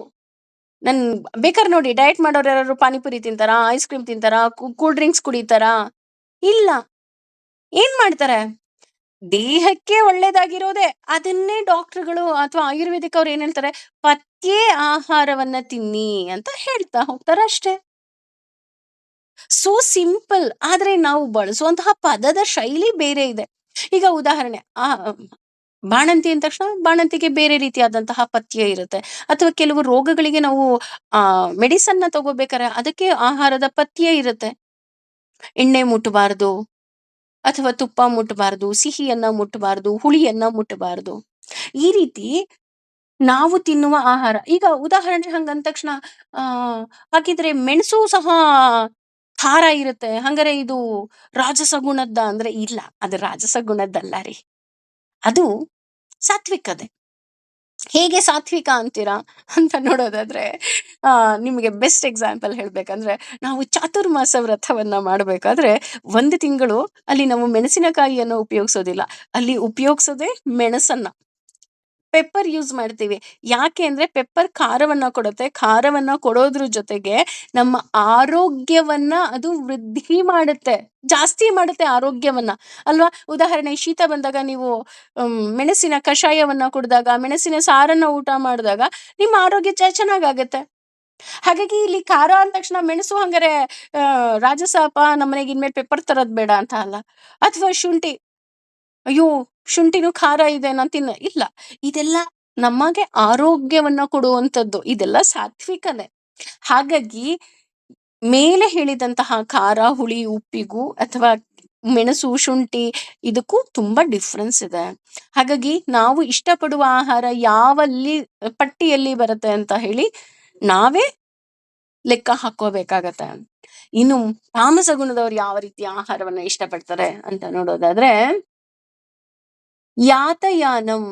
ನನ್ ಬೇಕಾದ್ರೆ ನೋಡಿ, ಡಯಟ್ ಮಾಡೋರು ಯಾರಾದ್ರು ಪಾನಿಪುರಿ ತಿಂತಾರಾ? ಐಸ್ ಕ್ರೀಮ್ ತಿಂತಾರಾ? ಕೂಲ್ ಡ್ರಿಂಕ್ಸ್ ಕುಡಿತಾರಾ? ಇಲ್ಲ. ಏನ್ ಮಾಡ್ತಾರೆ? ದೇಹಕ್ಕೆ ಒಳ್ಳೇದಾಗಿರೋದೇ ಅದನ್ನೇ ಡಾಕ್ಟರ್ಗಳು ಅಥವಾ ಆಯುರ್ವೇದಿಕ್ ಅವ್ರು ಏನ್ ಹೇಳ್ತಾರೆ? ಪಥ್ಯ ಆಹಾರವನ್ನ ತಿನ್ನಿ ಅಂತ ಹೇಳ್ತಾ ಹೋಗ್ತಾರೆ ಅಷ್ಟೇ. So simple. ಆದ್ರೆ ನಾವು ಬಳಸುವಂತಹ ಪದದ ಶೈಲಿ ಬೇರೆ ಇದೆ. ಈಗ ಉದಾಹರಣೆ, ಬಾಣಂತಿ ಅಂದ ತಕ್ಷಣ ಬಾಣಂತಿಗೆ ಬೇರೆ ರೀತಿಯಾದಂತಹ ಪಥ್ಯ ಇರುತ್ತೆ. ಅಥವಾ ಕೆಲವು ರೋಗಗಳಿಗೆ ನಾವು ಮೆಡಿಸನ್ನ ತಗೋಬೇಕಾರೆ ಅದಕ್ಕೆ ಆಹಾರದ ಪಥ್ಯ ಇರುತ್ತೆ. ಎಣ್ಣೆ ಮುಟ್ಟಬಾರ್ದು, ಅಥವಾ ತುಪ್ಪ ಮುಟ್ಟಬಾರ್ದು, ಸಿಹಿಯನ್ನ ಮುಟ್ಟಬಾರ್ದು, ಹುಳಿಯನ್ನ ಮುಟ್ಟಬಾರ್ದು. ಈ ರೀತಿ ನಾವು ತಿನ್ನುವ ಆಹಾರ. ಈಗ ಉದಾಹರಣೆ ಹಂಗಂದ ತಕ್ಷಣ ಆ ಹಾಗಿದ್ರೆ ಮೆಣಸು ಸಹ ಖಾರ ಇರುತ್ತೆ, ಹಂಗಾರೆ ಇದು ರಾಜಸ ಗುಣದ್ದ ಅಂದ್ರೆ ಇಲ್ಲ, ಅದು ರಾಜಸ ಗುಣದ್ದಲ್ಲ ರೀ, ಅದು ಸಾತ್ವಿಕತೆ. ಹೇಗೆ ಸಾತ್ವಿಕ ಅಂತೀರಾ ಅಂತ ನೋಡೋದಾದ್ರೆ, ನಿಮಗೆ ಬೆಸ್ಟ್ ಎಕ್ಸಾಂಪಲ್ ಹೇಳ್ಬೇಕಂದ್ರೆ, ನಾವು ಚಾತುರ್ಮಾಸ ವ್ರತವನ್ನ ಮಾಡ್ಬೇಕಾದ್ರೆ 1 ತಿಂಗಳು ಅಲ್ಲಿ ನಾವು ಮೆಣಸಿನಕಾಯಿಯನ್ನು ಉಪಯೋಗಿಸೋದಿಲ್ಲ. ಅಲ್ಲಿ ಉಪಯೋಗಿಸೋದೇ ಮೆಣಸನ್ನ. ಪೆಪ್ಪರ್ ಯೂಸ್ ಮಾಡ್ತೀವಿ. ಯಾಕೆ ಅಂದ್ರೆ ಪೆಪ್ಪರ್ ಖಾರವನ್ನ ಕೊಡುತ್ತೆ. ಖಾರವನ್ನ ಕೊಡೋದ್ರ ಜೊತೆಗೆ ನಮ್ಮ ಆರೋಗ್ಯವನ್ನ ಅದು ವೃದ್ಧಿ ಮಾಡುತ್ತೆ, ಜಾಸ್ತಿ ಮಾಡುತ್ತೆ ಆರೋಗ್ಯವನ್ನ, ಅಲ್ವಾ? ಉದಾಹರಣೆ, ಶೀತ ಬಂದಾಗ ನೀವು ಮೆಣಸಿನ ಕಷಾಯವನ್ನ ಕುಡಿದಾಗ, ಮೆಣಸಿನ ಸಾರನ್ನ ಊಟ ಮಾಡಿದಾಗ ನಿಮ್ಮ ಆರೋಗ್ಯ ಚೆನ್ನಾಗಾಗತ್ತೆ. ಹಾಗಾಗಿ ಇಲ್ಲಿ ಖಾರ ಅಂದ ತಕ್ಷಣ ಮೆಣಸು ಹಂಗಾರೆ ರಾಜಸಾಪ, ನಮ್ಮನೆಗೆ ಇನ್ಮೇಲೆ ಪೆಪ್ಪರ್ ತರೋದ್ ಬೇಡ ಅಂತ ಅಲ್ಲ. ಅಥವಾ ಶುಂಠಿ, ಅಯ್ಯೋ ಶುಂಠಿನೂ ಖಾರ ಇದೆ ನಾನು ಇಲ್ಲ. ಇದೆಲ್ಲ ನಮಗೆ ಆರೋಗ್ಯವನ್ನ ಕೊಡುವಂಥದ್ದು, ಇದೆಲ್ಲ ಸಾತ್ವಿಕನೇ. ಹಾಗಾಗಿ ಮೇಲೆ ಹೇಳಿದಂತಹ ಖಾರ, ಹುಳಿ, ಉಪ್ಪಿಗೂ ಅಥವಾ ಮೆಣಸು, ಶುಂಠಿ ಇದಕ್ಕೂ ತುಂಬಾ ಡಿಫ್ರೆನ್ಸ್ ಇದೆ. ಹಾಗಾಗಿ ನಾವು ಇಷ್ಟಪಡುವ ಆಹಾರ ಯಾವಲ್ಲಿ ಪಟ್ಟಿಯಲ್ಲಿ ಬರುತ್ತೆ ಅಂತ ಹೇಳಿ ನಾವೇ ಲೆಕ್ಕ ಹಾಕೋಬೇಕಾಗತ್ತೆ. ಇನ್ನು ತಾಮಸ ಗುಣದವ್ರು ಯಾವ ರೀತಿಯ ಆಹಾರವನ್ನ ಇಷ್ಟಪಡ್ತಾರೆ ಅಂತ ನೋಡೋದಾದ್ರೆ, ಯಾತಯಾನಂ.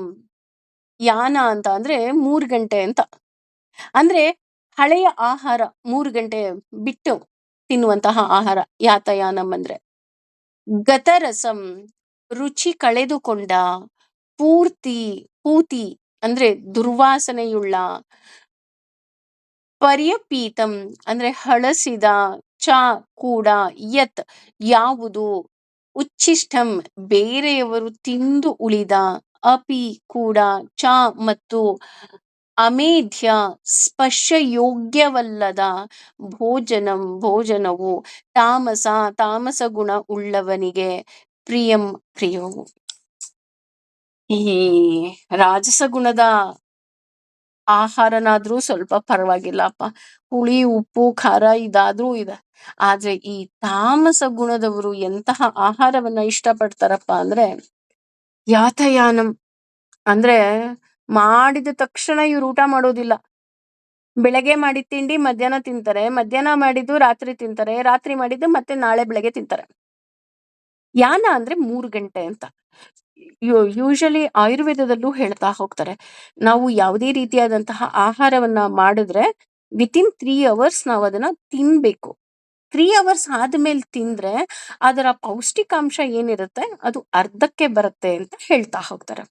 ಯಾನ ಅಂತ ಅಂದ್ರೆ 3 ಗಂಟೆ ಅಂತ. ಅಂದ್ರೆ ಹಳೆಯ ಆಹಾರ 3 ಗಂಟೆ ಬಿಟ್ಟು ತಿನ್ನುವಂತಹ ಆಹಾರ ಯಾತಯಾನಂ ಅಂದ್ರೆ. ಗತರಸಂ, ರುಚಿ ಕಳೆದುಕೊಂಡ, ಪೂತಿ ಅಂದ್ರೆ ದುರ್ವಾಸನೆಯುಳ್ಳ, ಪರ್ಯಪೀತಂ ಅಂದ್ರೆ ಹಳಸಿದ, ಚ ಕೂಡ, ಯತ್ ಯಾವುದು, ಉಚ್ಛಿಷ್ಟಂ ಬೇರೆಯವರು ತಿಂದು ಉಳಿದ, ಅಪಿ ಕೂಡ, ಚ ಮತ್ತು, ಅಮೇಧ್ಯ ಸ್ಪರ್ಶ ಯೋಗ್ಯವಲ್ಲದ, ಭೋಜನವು ತಾಮಸ ಗುಣ ಉಳ್ಳವನಿಗೆ ಪ್ರಿಯವು. ಈ ರಾಜಸ ಗುಣದ ಆಹಾರನಾದ್ರೂ ಸ್ವಲ್ಪ ಪರವಾಗಿಲ್ಲಪ್ಪ, ಹುಳಿ, ಉಪ್ಪು, ಖಾರ ಇದಾದ್ರೂ ಇದೆ. ಆದ್ರೆ ಈ ತಾಮಸ ಗುಣದವರು ಎಂತಹ ಆಹಾರವನ್ನ ಇಷ್ಟಪಡ್ತಾರಪ್ಪ ಅಂದ್ರೆ, ಯಾತಯಾನಂ ಅಂದ್ರೆ ಮಾಡಿದ ತಕ್ಷಣ ಇವ್ರು ಊಟ ಮಾಡೋದಿಲ್ಲ. ಬೆಳಗ್ಗೆ ಮಾಡಿದ ತಿಂಡಿ ಮಧ್ಯಾಹ್ನ ತಿಂತಾರೆ, ಮಧ್ಯಾಹ್ನ ಮಾಡಿದ್ದು ರಾತ್ರಿ ತಿಂತಾರೆ, ರಾತ್ರಿ ಮಾಡಿದ್ದು ಮತ್ತೆ ನಾಳೆ ಬೆಳಗ್ಗೆ ತಿಂತಾರೆ. ಯಾನ ಅಂದ್ರೆ 3 ಗಂಟೆ ಅಂತ. ಯೂಶಲಿ ಆಯುರ್ವೇದದಲ್ಲೂ ಹೇಳ್ತಾ ಹೋಗ್ತಾರೆ, ನಾವು ಯಾವುದೇ ರೀತಿಯಾದಂತಹ ಆಹಾರವನ್ನ ಮಾಡಿದ್ರೆ ವಿತಿನ್ 3 ಅವರ್ಸ್ ನಾವು ಅದನ್ನ ತಿನ್ಬೇಕು. 3 ಅವರ್ಸ್ ಆದ್ಮೇಲೆ ತಿಂದ್ರೆ ಅದರ ಪೌಷ್ಟಿಕಾಂಶ ಏನಿರುತ್ತೆ ಅದು ಅರ್ಧಕ್ಕೆ ಬರುತ್ತೆ ಅಂತ ಹೇಳ್ತಾ ಹೋಗ್ತಾರೆ.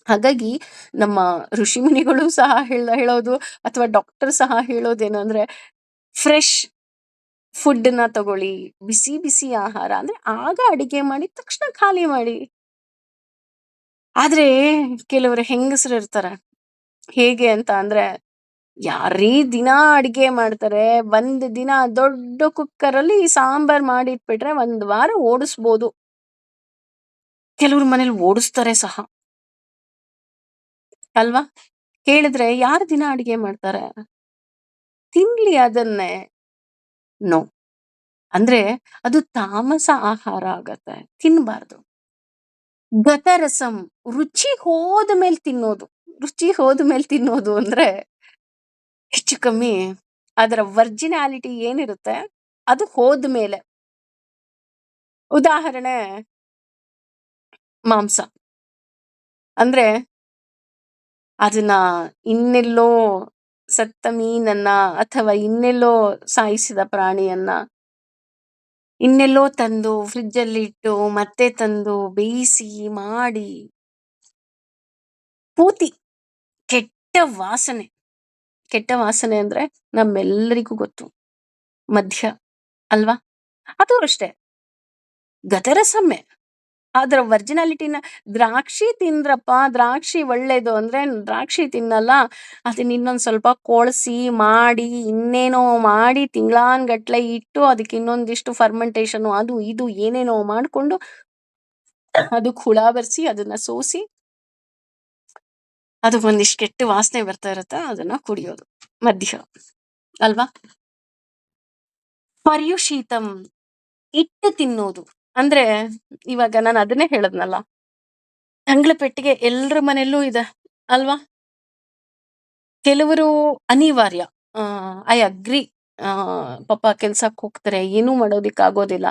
ಹಾಗಾಗಿ ನಮ್ಮ ಋಷಿಮುನಿಗಳು ಸಹ ಹೇಳೋದು, ಅಥವಾ ಡಾಕ್ಟರ್ ಸಹ ಹೇಳೋದೇನಂದ್ರೆ, ಫ್ರೆಶ್ ಫುಡ್ನ ತಗೊಳ್ಳಿ, ಬಿಸಿ ಬಿಸಿ ಆಹಾರ ಅಂದ್ರೆ ಆಗ ಅಡಿಗೆ ಮಾಡಿ ತಕ್ಷಣ ಖಾಲಿ ಮಾಡಿ. ಆದ್ರೆ ಕೆಲವರು ಹೆಂಗಸರು ಇರ್ತಾರೆ, ಹೇಗೆ ಅಂತ ಅಂದ್ರೆ, ಯಾರೀ ದಿನ ಅಡಿಗೆ ಮಾಡ್ತಾರೆ, 1 ದಿನ ದೊಡ್ಡ ಕುಕ್ಕರಲ್ಲಿ ಸಾಂಬಾರ್ ಮಾಡಿಟ್ಬಿಟ್ರೆ 1 ವಾರ ಓಡಿಸ್ಬೋದು. ಕೆಲವ್ರ ಮನೇಲಿ ಓಡಿಸ್ತಾರೆ ಸಹ, ಅಲ್ವಾ? ಕೇಳಿದ್ರೆ ಯಾರು ದಿನ ಅಡಿಗೆ ಮಾಡ್ತಾರೆ, ತಿನ್ಲಿ ಅದನ್ನೇ. ನೋ, ಅಂದ್ರೆ ಅದು ತಾಮಸ ಆಹಾರ ಆಗತ್ತೆ, ತಿನ್ಬಾರ್ದು. ಗತರಸಂ, ರುಚಿ ಹೋದ್ಮೇಲೆ ತಿನ್ನೋದು. ರುಚಿ ಹೋದ್ಮೇಲೆ ತಿನ್ನೋದು ಅಂದ್ರೆ ಹೆಚ್ಚು ಕಮ್ಮಿ ಅದರ ವರ್ಜಿನಾಲಿಟಿ ಏನಿರುತ್ತೆ ಅದು ಹೋದ್ಮೇಲೆ. ಉದಾಹರಣೆ, ಮಾಂಸ ಅಂದ್ರೆ ಅದನ್ನ ಇನ್ನೆಲ್ಲೋ ಸತ್ತ ಮೀನನ್ನ ಅಥವಾ ಇನ್ನೆಲ್ಲೋ ಸಾಯಿಸಿದ ಪ್ರಾಣಿಯನ್ನ ಇನ್ನೆಲ್ಲೋ ತಂದು ಫ್ರಿಜ್ಜಲ್ಲಿ ಇಟ್ಟು ಮತ್ತೆ ತಂದು ಬೇಯಿಸಿ ಮಾಡಿ ಪೂತಿ ಕೆಟ್ಟ ವಾಸನೆ. ಕೆಟ್ಟ ವಾಸನೆ ಅಂದ್ರೆ ನಮ್ಮೆಲ್ಲರಿಗೂ ಗೊತ್ತು. ಮದ್ಯ ಅಲ್ವಾ? ಅದು ಅಷ್ಟೇ. ಗತರಸಮ್ಮೆ. ಅದರ ಒರಿಜಿನಾಲಿಟಿನ ದ್ರಾಕ್ಷಿ ತಿಂದ್ರಪ್ಪ, ದ್ರಾಕ್ಷಿ ಒಳ್ಳೇದು ಅಂದ್ರೆ ದ್ರಾಕ್ಷಿ ತಿನ್ನಲ್ಲ. ಅದನ್ನ ಇನ್ನೊಂದ್ ಸ್ವಲ್ಪ ಕೊಳ್ಸಿ, ಮಾಡಿ, ಇನ್ನೇನೋ ಮಾಡಿ ತಿಂಗ್ಳಾನ್ಗಟ್ಲೆ ಇಟ್ಟು ಅದಕ್ಕೆ ಇನ್ನೊಂದಿಷ್ಟು ಫರ್ಮೆಂಟೇಷನು ಅದು ಇದು ಏನೇನೋ ಮಾಡ್ಕೊಂಡು ಅದಕ್ಕೆ ಹುಳ ಬರ್ಸಿ ಅದನ್ನ ಸೋಸಿ ಅದು ಒಂದಿಷ್ಟು ಕೆಟ್ಟ ವಾಸನೆ ಬರ್ತಾ ಇರತ್ತ ಅದನ್ನ ಕುಡಿಯೋದು ಮದ್ಯ ಅಲ್ವಾ? ಪರ್ಯುಷಿತಂ ಇಟ್ಟು ತಿನ್ನೋದು ಅಂದ್ರೆ ಇವಾಗ ನಾನು ಅದನ್ನೇ ಹೇಳದ್ನಲ್ಲ, ಅಂಗ್ಳ ಪೆಟ್ಟಿಗೆ ಎಲ್ರ ಮನೆಯಲ್ಲೂ ಇದೆ ಅಲ್ವಾ? ಕೆಲವರು ಅನಿವಾರ್ಯ. I agree. ಪಾಪ ಕೆಲ್ಸಕ್ಕೆ ಹೋಗ್ತಾರೆ, ಏನೂ ಮಾಡೋದಿಕ್ಕಾಗೋದಿಲ್ಲ.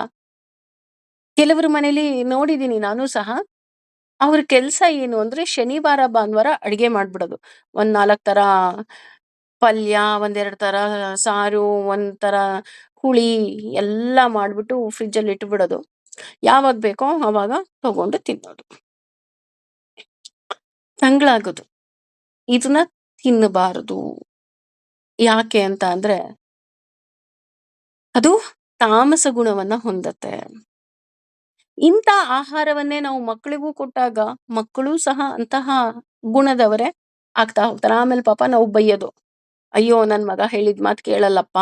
ಕೆಲವ್ರ ಮನೇಲಿ ನೋಡಿದೀನಿ ನಾನು ಸಹ. ಅವ್ರ ಕೆಲ್ಸ ಏನು ಅಂದ್ರೆ ಶನಿವಾರ ಭಾನುವಾರ ಅಡಿಗೆ ಮಾಡ್ಬಿಡೋದು. ಒಂದ್ 4 ತರ ಪಲ್ಯ, ಒಂದೆರಡು ತರ ಸಾರು, ಒಂದ್ ತರ ಹುಳಿ ಎಲ್ಲ ಮಾಡ್ಬಿಟ್ಟು ಫ್ರಿಜ್ಜಲ್ಲಿ ಇಟ್ಬಿಡೋದು. ಯಾವಾಗ ಬೇಕೋ ಅವಾಗ ತಗೊಂಡು ತಿನ್ನೋದು. ತಂಗ್ಳಾಗೋದು. ಇದನ್ನ ತಿನ್ನಬಾರದು. ಯಾಕೆ ಅಂತ ಅಂದ್ರೆ ಅದು ತಾಮಸ ಗುಣವನ್ನ ಹೊಂದತ್ತೆ. ಇಂಥ ಆಹಾರವನ್ನೇ ನಾವು ಮಕ್ಕಳಿಗೂ ಕೊಟ್ಟಾಗ ಮಕ್ಕಳು ಸಹ ಅಂತಹ ಗುಣದವರೇ ಆಗ್ತಾ ಹೋಗ್ತಾರೆ. ಆಮೇಲೆ ಪಾಪ ನಾವು ಬೈಯೋದು, ಅಯ್ಯೋ ನನ್ ಮಗ ಹೇಳಿದ್ ಮಾತು ಕೇಳಲ್ಲಪ್ಪ.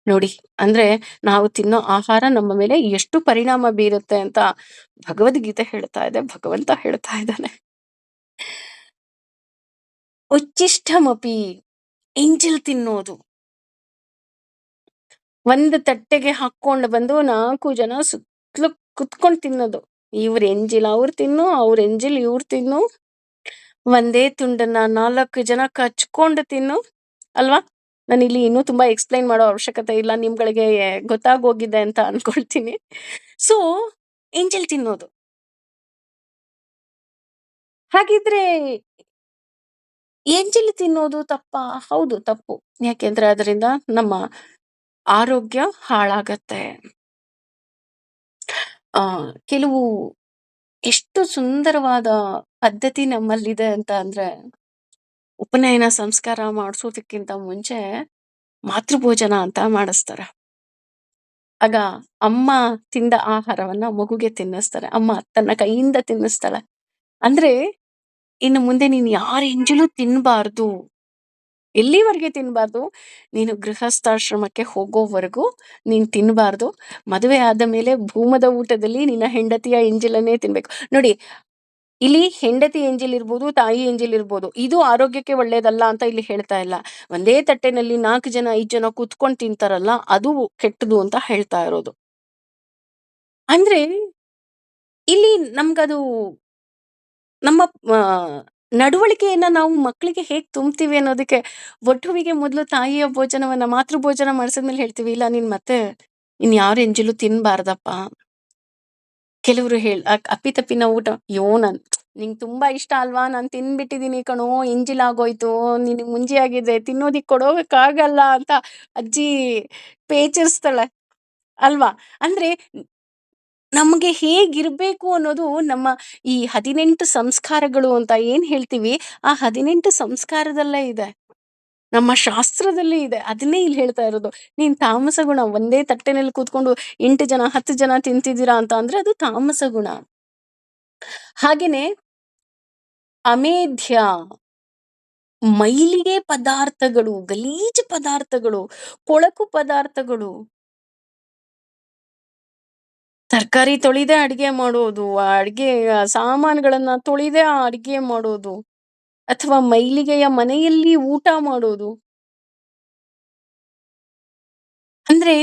ನೋಡಿ, ಅಂದ್ರೆ ನಾವು ತಿನ್ನೋ ಆಹಾರ ನಮ್ಮ ಮೇಲೆ ಎಷ್ಟು ಪರಿಣಾಮ ಬೀರುತ್ತೆ ಅಂತ ಭಗವದ್ಗೀತೆ ಹೇಳ್ತಾ ಇದೆ, ಭಗವಂತ ಹೇಳ್ತಾ ಇದ್ದಾನೆ. ಉಚ್ಚಿಷ್ಟಮಪಿ ಎಂಜಲ್ ತಿನ್ನೋದು. ಒಂದು ತಟ್ಟೆಗೆ ಹಾಕೊಂಡು ಬಂದು 4 ಜನ ಸುತ್ತಲೂ ಕುತ್ಕೊಂಡು ತಿನ್ನೋದು. ಇವ್ರ ಎಂಜಿಲ್ ಅವ್ರು ತಿನ್ನು, ಅವ್ರ ಎಂಜಿಲ್ ಇವ್ರು ತಿನ್ನು, ಒಂದೇ ತುಂಡನ್ನ 4 ಜನ ಕಚ್ಕೊಂಡು ತಿನ್ನು ಅಲ್ವಾ? ನಾನು ಇಲ್ಲಿ ಇನ್ನೂ ತುಂಬಾ ಎಕ್ಸ್ಪ್ಲೈನ್ ಮಾಡೋ ಅವಶ್ಯಕತೆ ಇಲ್ಲ, ನಿಮ್ಗಳಿಗೆ ಗೊತ್ತಾಗೋಗಿದೆ ಅಂತ ಅನ್ಕೊಳ್ತೀನಿ. ಸೊ ಎಂಜಲ್ ತಿನ್ನೋದು. ಹಾಗಿದ್ರೆ ಎಂಜಲ್ ತಿನ್ನೋದು ತಪ್ಪಾ? ಹೌದು, ತಪ್ಪು. ಯಾಕೆಂದ್ರೆ ಅದರಿಂದ ನಮ್ಮ ಆರೋಗ್ಯ ಹಾಳಾಗತ್ತೆ. ಕೆಲವು ಎಷ್ಟು ಸುಂದರವಾದ ಪದ್ಧತಿ ನಮ್ಮಲ್ಲಿದೆ ಅಂತ ಅಂದ್ರೆ, ಉಪನಯನ ಸಂಸ್ಕಾರ ಮಾಡಿಸೋದಕ್ಕಿಂತ ಮುಂಚೆ ಮಾತೃಭೋಜನ ಅಂತ ಮಾಡಿಸ್ತಾರೆ. ಆಗ ಅಮ್ಮ ತಿಂದ ಆಹಾರವನ್ನ ಮಗುಗೆ ತಿನ್ನಿಸ್ತಾರೆ. ಅಮ್ಮ ತನ್ನ ಕೈಯಿಂದ ತಿನ್ನಿಸ್ತಾಳೆ. ಅಂದ್ರೆ ಇನ್ನು ಮುಂದೆ ನೀನು ಯಾರ ಎಂಜಲೂ ತಿನ್ಬಾರ್ದು. ಎಲ್ಲಿವರೆಗೆ ತಿನ್ಬಾರ್ದು? ನೀನು ಗೃಹಸ್ಥಾಶ್ರಮಕ್ಕೆ ಹೋಗೋವರೆಗೂ ನೀನ್ ತಿನ್ಬಾರ್ದು. ಮದುವೆ ಆದ ಮೇಲೆ ಭೂಮದ ಊಟದಲ್ಲಿ ನಿನ್ನ ಹೆಂಡತಿಯ ಎಂಜಲನ್ನೇ ತಿನ್ಬೇಕು. ನೋಡಿ, ಇಲ್ಲಿ ಹೆಂಡತಿ ಎಂಜಿಲ್ ಇರ್ಬೋದು, ತಾಯಿ ಎಂಜಿಲ್ ಇರ್ಬೋದು, ಇದು ಆರೋಗ್ಯಕ್ಕೆ ಒಳ್ಳೇದಲ್ಲ ಅಂತ ಇಲ್ಲಿ ಹೇಳ್ತಾ ಇಲ್ಲ. ಒಂದೇ ತಟ್ಟೆನಲ್ಲಿ 4 ಜನ 5 ಜನ ಕೂತ್ಕೊಂಡು ತಿಂತಾರಲ್ಲ, ಅದು ಕೆಟ್ಟದು ಅಂತ ಹೇಳ್ತಾ ಇರೋದು. ಅಂದ್ರೆ ಇಲ್ಲಿ ನಮ್ಗದು ನಮ್ಮ ನಡವಳಿಕೆಯನ್ನ ನಾವು ಮಕ್ಕಳಿಗೆ ಹೇಗ್ ತುಂಬ್ತೀವಿ ಅನ್ನೋದಕ್ಕೆ, ವಧುವಿಗೆ ಮೊದಲು ತಾಯಿಯ ಭೋಜನವನ್ನ ಮಾತೃ ಭೋಜನ ಮಾಡಿಸಿದ್ಮೇಲೆ ಹೇಳ್ತೀವಿ, ಇಲ್ಲ ನೀನ್ ಮತ್ತೆ ಇನ್ಯಾರ ಎಂಜಿಲು ತಿನ್ಬಾರ್ದಪ್ಪ. ಕೆಲವರು ಅಪ್ಪಿತಪ್ಪಿನ ಊಟ, ಅಯ್ಯೋ ನಿಂಗೆ ತುಂಬಾ ಇಷ್ಟ ಅಲ್ವಾ, ನಾನು ತಿನ್ಬಿಟ್ಟಿದೀನಿ ಕಣೋ, ಎಂಜಿಲಾಗೋಯ್ತು, ನಿನಗೆ ಮುಂಜಿ ಆಗಿದೆ, ತಿನ್ನೋದಿಕ್ ಕೊಡೋಕ್ಕಾಗಲ್ಲ ಅಂತ ಅಜ್ಜಿ ಪೇಚಿಸ್ತಾಳೆ ಅಲ್ವಾ? ಅಂದ್ರೆ ನಮಗೆ ಹೇಗಿರ್ಬೇಕು ಅನ್ನೋದು ನಮ್ಮ ಈ 18 ಸಂಸ್ಕಾರಗಳು ಅಂತ ಏನ್ ಹೇಳ್ತೀವಿ, ಆ 18 ಸಂಸ್ಕಾರದಲ್ಲೇ ಇದೆ. ನಮ್ಮ ಶಾಸ್ತ್ರದಲ್ಲಿ ಇದೆ. ಅದನ್ನೇ ಇಲ್ಲಿ ಹೇಳ್ತಾ ಇರೋದು. ನೀನ್ ತಾಮಸ ಗುಣ, ಒಂದೇ ತಟ್ಟೆನಲ್ಲಿ ಕೂತ್ಕೊಂಡು 8 ಜನ 10 ಜನ ತಿಂತಿದ್ದೀರಾ ಅಂತ ಅಂದ್ರೆ ಅದು ತಾಮಸ ಗುಣ. ಹಾಗೇನೆ ಅಮೇಧ್ಯ, ಮೈಲಿಗೆ ಪದಾರ್ಥಗಳು, ಗಲೀಜು ಪದಾರ್ಥಗಳು, ಕೊಳಕು ಪದಾರ್ಥಗಳು, ತರಕಾರಿ ತೊಳಿದೆ ಅಡಿಗೆ ಮಾಡೋದು, ಅಡಿಗೆ ಸಾಮಾನುಗಳನ್ನ ತೊಳಿದೆ ಅಡಿಗೆ ಮಾಡೋದು, ಅಥವಾ ಮೈಲಿಗೆಯ ಮನೆಯಲ್ಲಿ ಊಟ ಮಾಡೋದು. ಅಂದ್ರೆ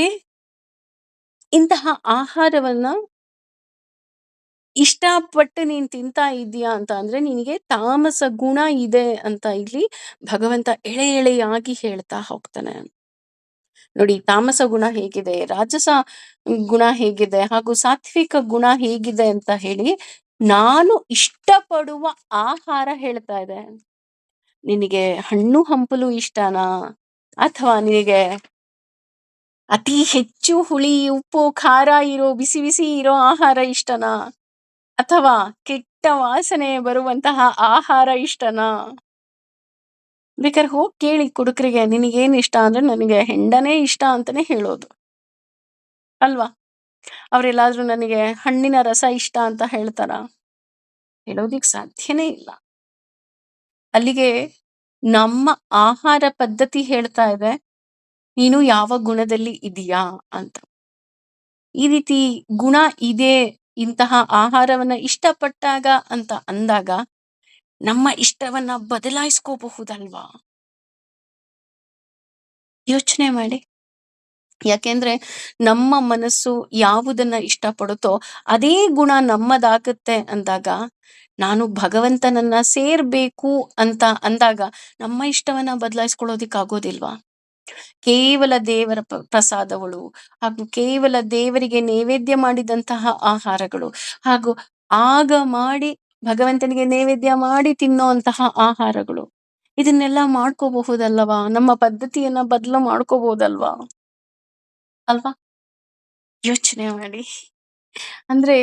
ಇಂತಹ ಆಹಾರವನ್ನ ಇಷ್ಟಪಟ್ಟು ನೀನ್ ತಿಂತಾ ಇದೀಯಾ ಅಂತ ಅಂದ್ರೆ ನಿನಗೆ ತಾಮಸ ಗುಣ ಇದೆ ಅಂತ ಇಲ್ಲಿ ಭಗವಂತ ಎಳೆ ಎಳೆಯಾಗಿ ಹೇಳ್ತಾ ಹೋಗ್ತಾನೆ. ನೋಡಿ, ತಾಮಸ ಗುಣ ಹೇಗಿದೆ, ರಾಜಸ ಗುಣ ಹೇಗಿದೆ, ಹಾಗೂ ಸಾತ್ವಿಕ ಗುಣ ಹೇಗಿದೆ ಅಂತ ಹೇಳಿ ನಾನು ಇಷ್ಟಪಡುವ ಆಹಾರ ಹೇಳ್ತಾ ಇದೆ. ನಿನಗೆ ಹಣ್ಣು ಹಂಪಲು ಇಷ್ಟನಾ, ಅಥವಾ ನಿನಗೆ ಅತಿ ಹೆಚ್ಚು ಹುಳಿ, ಉಪ್ಪು, ಖಾರ ಇರೋ ಬಿಸಿ ಬಿಸಿ ಇರೋ ಆಹಾರ ಇಷ್ಟನಾ? ಅಥವಾ ಕೆಟ್ಟ ವಾಸನೆ ಬರುವಂತಹ ಆಹಾರ ಇಷ್ಟನಾ? ಬೇಕಾದ್ರೆ ಹೋಗಿ ಕೇಳಿ ಕುಡುಕರಿಗೆ, ನಿನಗೇನ್ ಇಷ್ಟ ಅಂದ್ರೆ ನನಗೆ ಹೆಂಡನೇ ಇಷ್ಟ ಅಂತಾನೆ ಹೇಳೋದು ಅಲ್ವಾ? ಅವ್ರೆಲ್ಲಾದ್ರೂ ನನಗೆ ಹಣ್ಣಿನ ರಸ ಇಷ್ಟ ಅಂತ ಹೇಳ್ತಾರಾ? ಹೇಳೋದಿಕ್ ಸಾಧ್ಯನೇ ಇಲ್ಲ. ಅಲ್ಲಿಗೆ ನಮ್ಮ ಆಹಾರ ಪದ್ಧತಿ ಹೇಳ್ತಾ ಇದೆ, ನೀನು ಯಾವ ಗುಣದಲ್ಲಿ ಇದೀಯಾ ಅಂತ. ಈ ರೀತಿ ಗುಣ ಇದೆ, ಇಂತಹ ಆಹಾರವನ್ನ ಇಷ್ಟಪಟ್ಟಾಗ ಅಂತ ಅಂದಾಗ ನಮ್ಮ ಇಷ್ಟವನ್ನ ಬದಲಾಯಿಸ್ಕೋಬಹುದಲ್ವಾ? ಯೋಚನೆ ಮಾಡಿ. ಯಾಕೆಂದ್ರೆ ನಮ್ಮ ಮನಸ್ಸು ಯಾವುದನ್ನ ಇಷ್ಟಪಡುತ್ತೋ ಅದೇ ಗುಣ ನಮ್ಮದಾಗುತ್ತೆ ಅಂದಾಗ, ನಾನು ಭಗವಂತನನ್ನ ಸೇರ್ಬೇಕು ಅಂತ ಅಂದಾಗ ನಮ್ಮ ಇಷ್ಟವನ್ನ ಬದಲಾಯಿಸ್ಕೊಳ್ಳೋದಿಕ್ಕಾಗೋದಿಲ್ವಾ? ಕೇವಲ ದೇವರ ಪ್ರಸಾದಗಳು, ಹಾಗೂ ಕೇವಲ ದೇವರಿಗೆ ನೈವೇದ್ಯ ಮಾಡಿದಂತಹ ಆಹಾರಗಳು, ಹಾಗೂ ಆಗ ಮಾಡಿ ಭಗವಂತನಿಗೆ ನೈವೇದ್ಯ ಮಾಡಿ ತಿನ್ನೋಂತಹ ಆಹಾರಗಳು, ಇದನ್ನೆಲ್ಲ ಮಾಡ್ಕೋಬಹುದಲ್ವಾ? ನಮ್ಮ ಪದ್ಧತಿಯನ್ನ ಬದಲು ಮಾಡ್ಕೋಬಹುದಲ್ವಾ? ಅಲ್ವಾ? ಯೋಚನೆ ಮಾಡಿ. ಅಂದ್ರೆ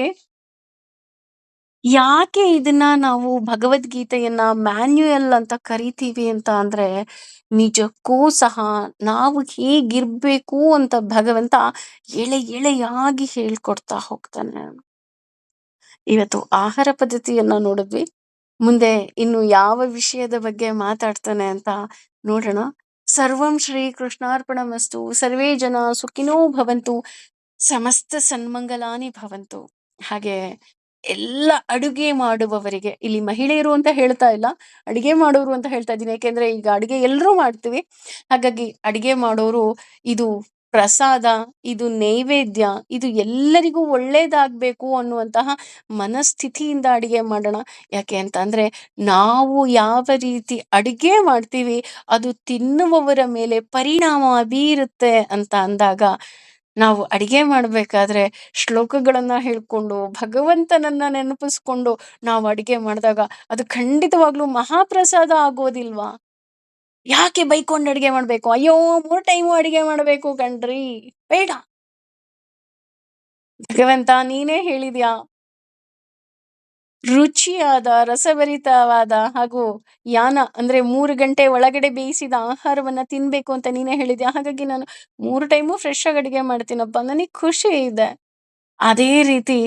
ಯಾಕೆ ಇದನ್ನ ನಾವು ಭಗವದ್ಗೀತೆಯನ್ನ ಮ್ಯಾನ್ಯುಯಲ್ ಅಂತ ಕರಿತೀವಿ ಅಂತ ಅಂದ್ರೆ, ನಿಜಕ್ಕೂ ಸಹ ನಾವು ಹೇಗಿರ್ಬೇಕು ಅಂತ ಭಗವಂತ ಎಳೆ ಎಳೆಯಾಗಿ ಹೇಳ್ಕೊಡ್ತಾ ಹೋಗ್ತಾನೆ. ಇವತ್ತು ಆಹಾರ ಪದ್ಧತಿಯನ್ನ ನೋಡಿದ್ವಿ. ಮುಂದೆ ಇನ್ನು ಯಾವ ವಿಷಯದ ಬಗ್ಗೆ ಮಾತಾಡ್ತಾನೆ ಅಂತ ನೋಡೋಣ. ಸರ್ವಂ ಶ್ರೀ ಕೃಷ್ಣಾರ್ಪಣಮಸ್ತು. ಸರ್ವೇ ಜನ ಸುಖಿನೋ ಭವಂತು. ಸಮಸ್ತ ಸನ್ಮಂಗಲಾನಿ ಭವಂತು. ಹಾಗೆ ಎಲ್ಲ ಅಡುಗೆ ಮಾಡುವವರಿಗೆ, ಇಲ್ಲಿ ಮಹಿಳೆಯರು ಅಂತ ಹೇಳ್ತಾ ಇಲ್ಲ, ಅಡಿಗೆ ಮಾಡೋರು ಅಂತ ಹೇಳ್ತಾ ಇದ್ದೀನಿ. ಯಾಕೆಂದ್ರೆ ಈಗ ಅಡಿಗೆ ಎಲ್ಲರೂ ಮಾಡ್ತೀವಿ. ಹಾಗಾಗಿ ಅಡಿಗೆ ಮಾಡೋರು, ಇದು ಪ್ರಸಾದ, ಇದು ನೈವೇದ್ಯ, ಇದು ಎಲ್ಲರಿಗೂ ಒಳ್ಳೇದಾಗ್ಬೇಕು ಅನ್ನುವಂತಹ ಮನಸ್ಥಿತಿಯಿಂದ ಅಡಿಗೆ ಮಾಡೋಣ. ಯಾಕೆ ಅಂತ ಅಂದ್ರೆ, ನಾವು ಯಾವ ರೀತಿ ಅಡಿಗೆ ಮಾಡ್ತೀವಿ ಅದು ತಿನ್ನುವವರ ಮೇಲೆ ಪರಿಣಾಮ ಬೀರುತ್ತೆ ಅಂತ ಅಂದಾಗ, ನಾವು ಅಡಿಗೆ ಮಾಡ್ಬೇಕಾದ್ರೆ ಶ್ಲೋಕಗಳನ್ನ ಹೇಳ್ಕೊಂಡು ಭಗವಂತನನ್ನ ನೆನಪಿಸ್ಕೊಂಡು ನಾವು ಅಡಿಗೆ ಮಾಡಿದಾಗ ಅದು ಖಂಡಿತವಾಗ್ಲೂ ಮಹಾಪ್ರಸಾದ ಆಗೋದಿಲ್ವಾ? ಯಾಕೆ ಬೈಕೊಂಡು ಅಡಿಗೆ ಮಾಡ್ಬೇಕು? ಅಯ್ಯೋ 3 ಟೈಮು ಅಡಿಗೆ ಮಾಡ್ಬೇಕು ಕಣ್ರಿ, ಬೇಡ. ಭಗವಂತ ನೀನೇ ಹೇಳಿದ್ಯಾ, ರುಚಿಯಾದ, ರಸಭರಿತವಾದ ಹಾಗೂ ಯಾನ ಅಂದ್ರೆ 3 ಗಂಟೆ ಒಳಗಡೆ ಬೇಯಿಸಿದ ಆಹಾರವನ್ನ ತಿನ್ಬೇಕು ಅಂತ ನೀನೇ ಹೇಳಿದ್ಯಾ. ಹಾಗಾಗಿ ನಾನು 3 ಟೈಮು ಫ್ರೆಶ್ ಆಗಿ ಅಡಿಗೆ ಮಾಡ್ತೀನಪ್ಪ, ನನಗೆ ಖುಷಿ ಇದೆ. ಅದೇ ರೀತಿ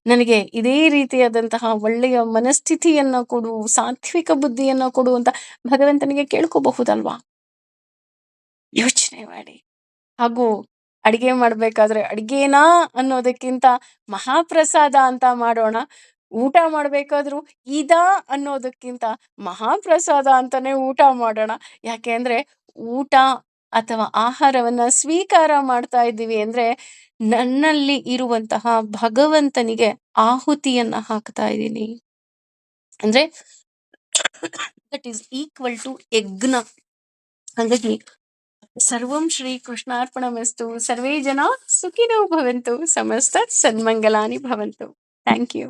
ನನಗೆ ಇದೇ ರೀತಿಯಾದಂತಹ ಒಳ್ಳೆಯ ಮನಸ್ಥಿತಿಯನ್ನ ಕೊಡು, ಸಾತ್ವಿಕ ಬುದ್ಧಿಯನ್ನ ಕೊಡು ಅಂತ ಭಗವಂತನಿಗೆ ಕೇಳ್ಕೋಬಹುದಲ್ವಾ? ಯೋಚನೆ ಮಾಡಿ. ಹಾಗೂ ಅಡಿಗೆ ಮಾಡ್ಬೇಕಾದ್ರೆ ಅಡಿಗೆನಾ ಅನ್ನೋದಕ್ಕಿಂತ ಮಹಾಪ್ರಸಾದ ಅಂತ ಮಾಡೋಣ. ಊಟ ಮಾಡ್ಬೇಕಾದ್ರೂ ಇದಾ ಅನ್ನೋದಕ್ಕಿಂತ ಮಹಾಪ್ರಸಾದ ಅಂತಾನೆ ಊಟ ಮಾಡೋಣ. ಯಾಕೆ ಅಂದ್ರೆ ಊಟ ಅಥವಾ ಆಹಾರವನ್ನ ಸ್ವೀಕಾರ ಮಾಡ್ತಾ ಇದ್ದೀವಿ ಅಂದ್ರೆ, ನನ್ನಲ್ಲಿ ಇರುವಂತಹ ಭಗವಂತನಿಗೆ ಆಹುತಿಯನ್ನ ಹಾಕ್ತಾ ಇದ್ದೀನಿ. ಅಂದ್ರೆ ದಟ್ ಈಸ್ ಈಕ್ವಲ್ ಟು ಯಜ್ಞ. ಹಾಗಾಗಿ ಸರ್ವಂ ಶ್ರೀ ಕೃಷ್ಣಾರ್ಪಣಮಸ್ತು. ಸರ್ವೇ ಜನ ಸುಖಿನೋ ಭವಂತು. ಸಮಸ್ತ ಸನ್ಮಂಗಲಾನಿ ಭವಂತು. Thank you.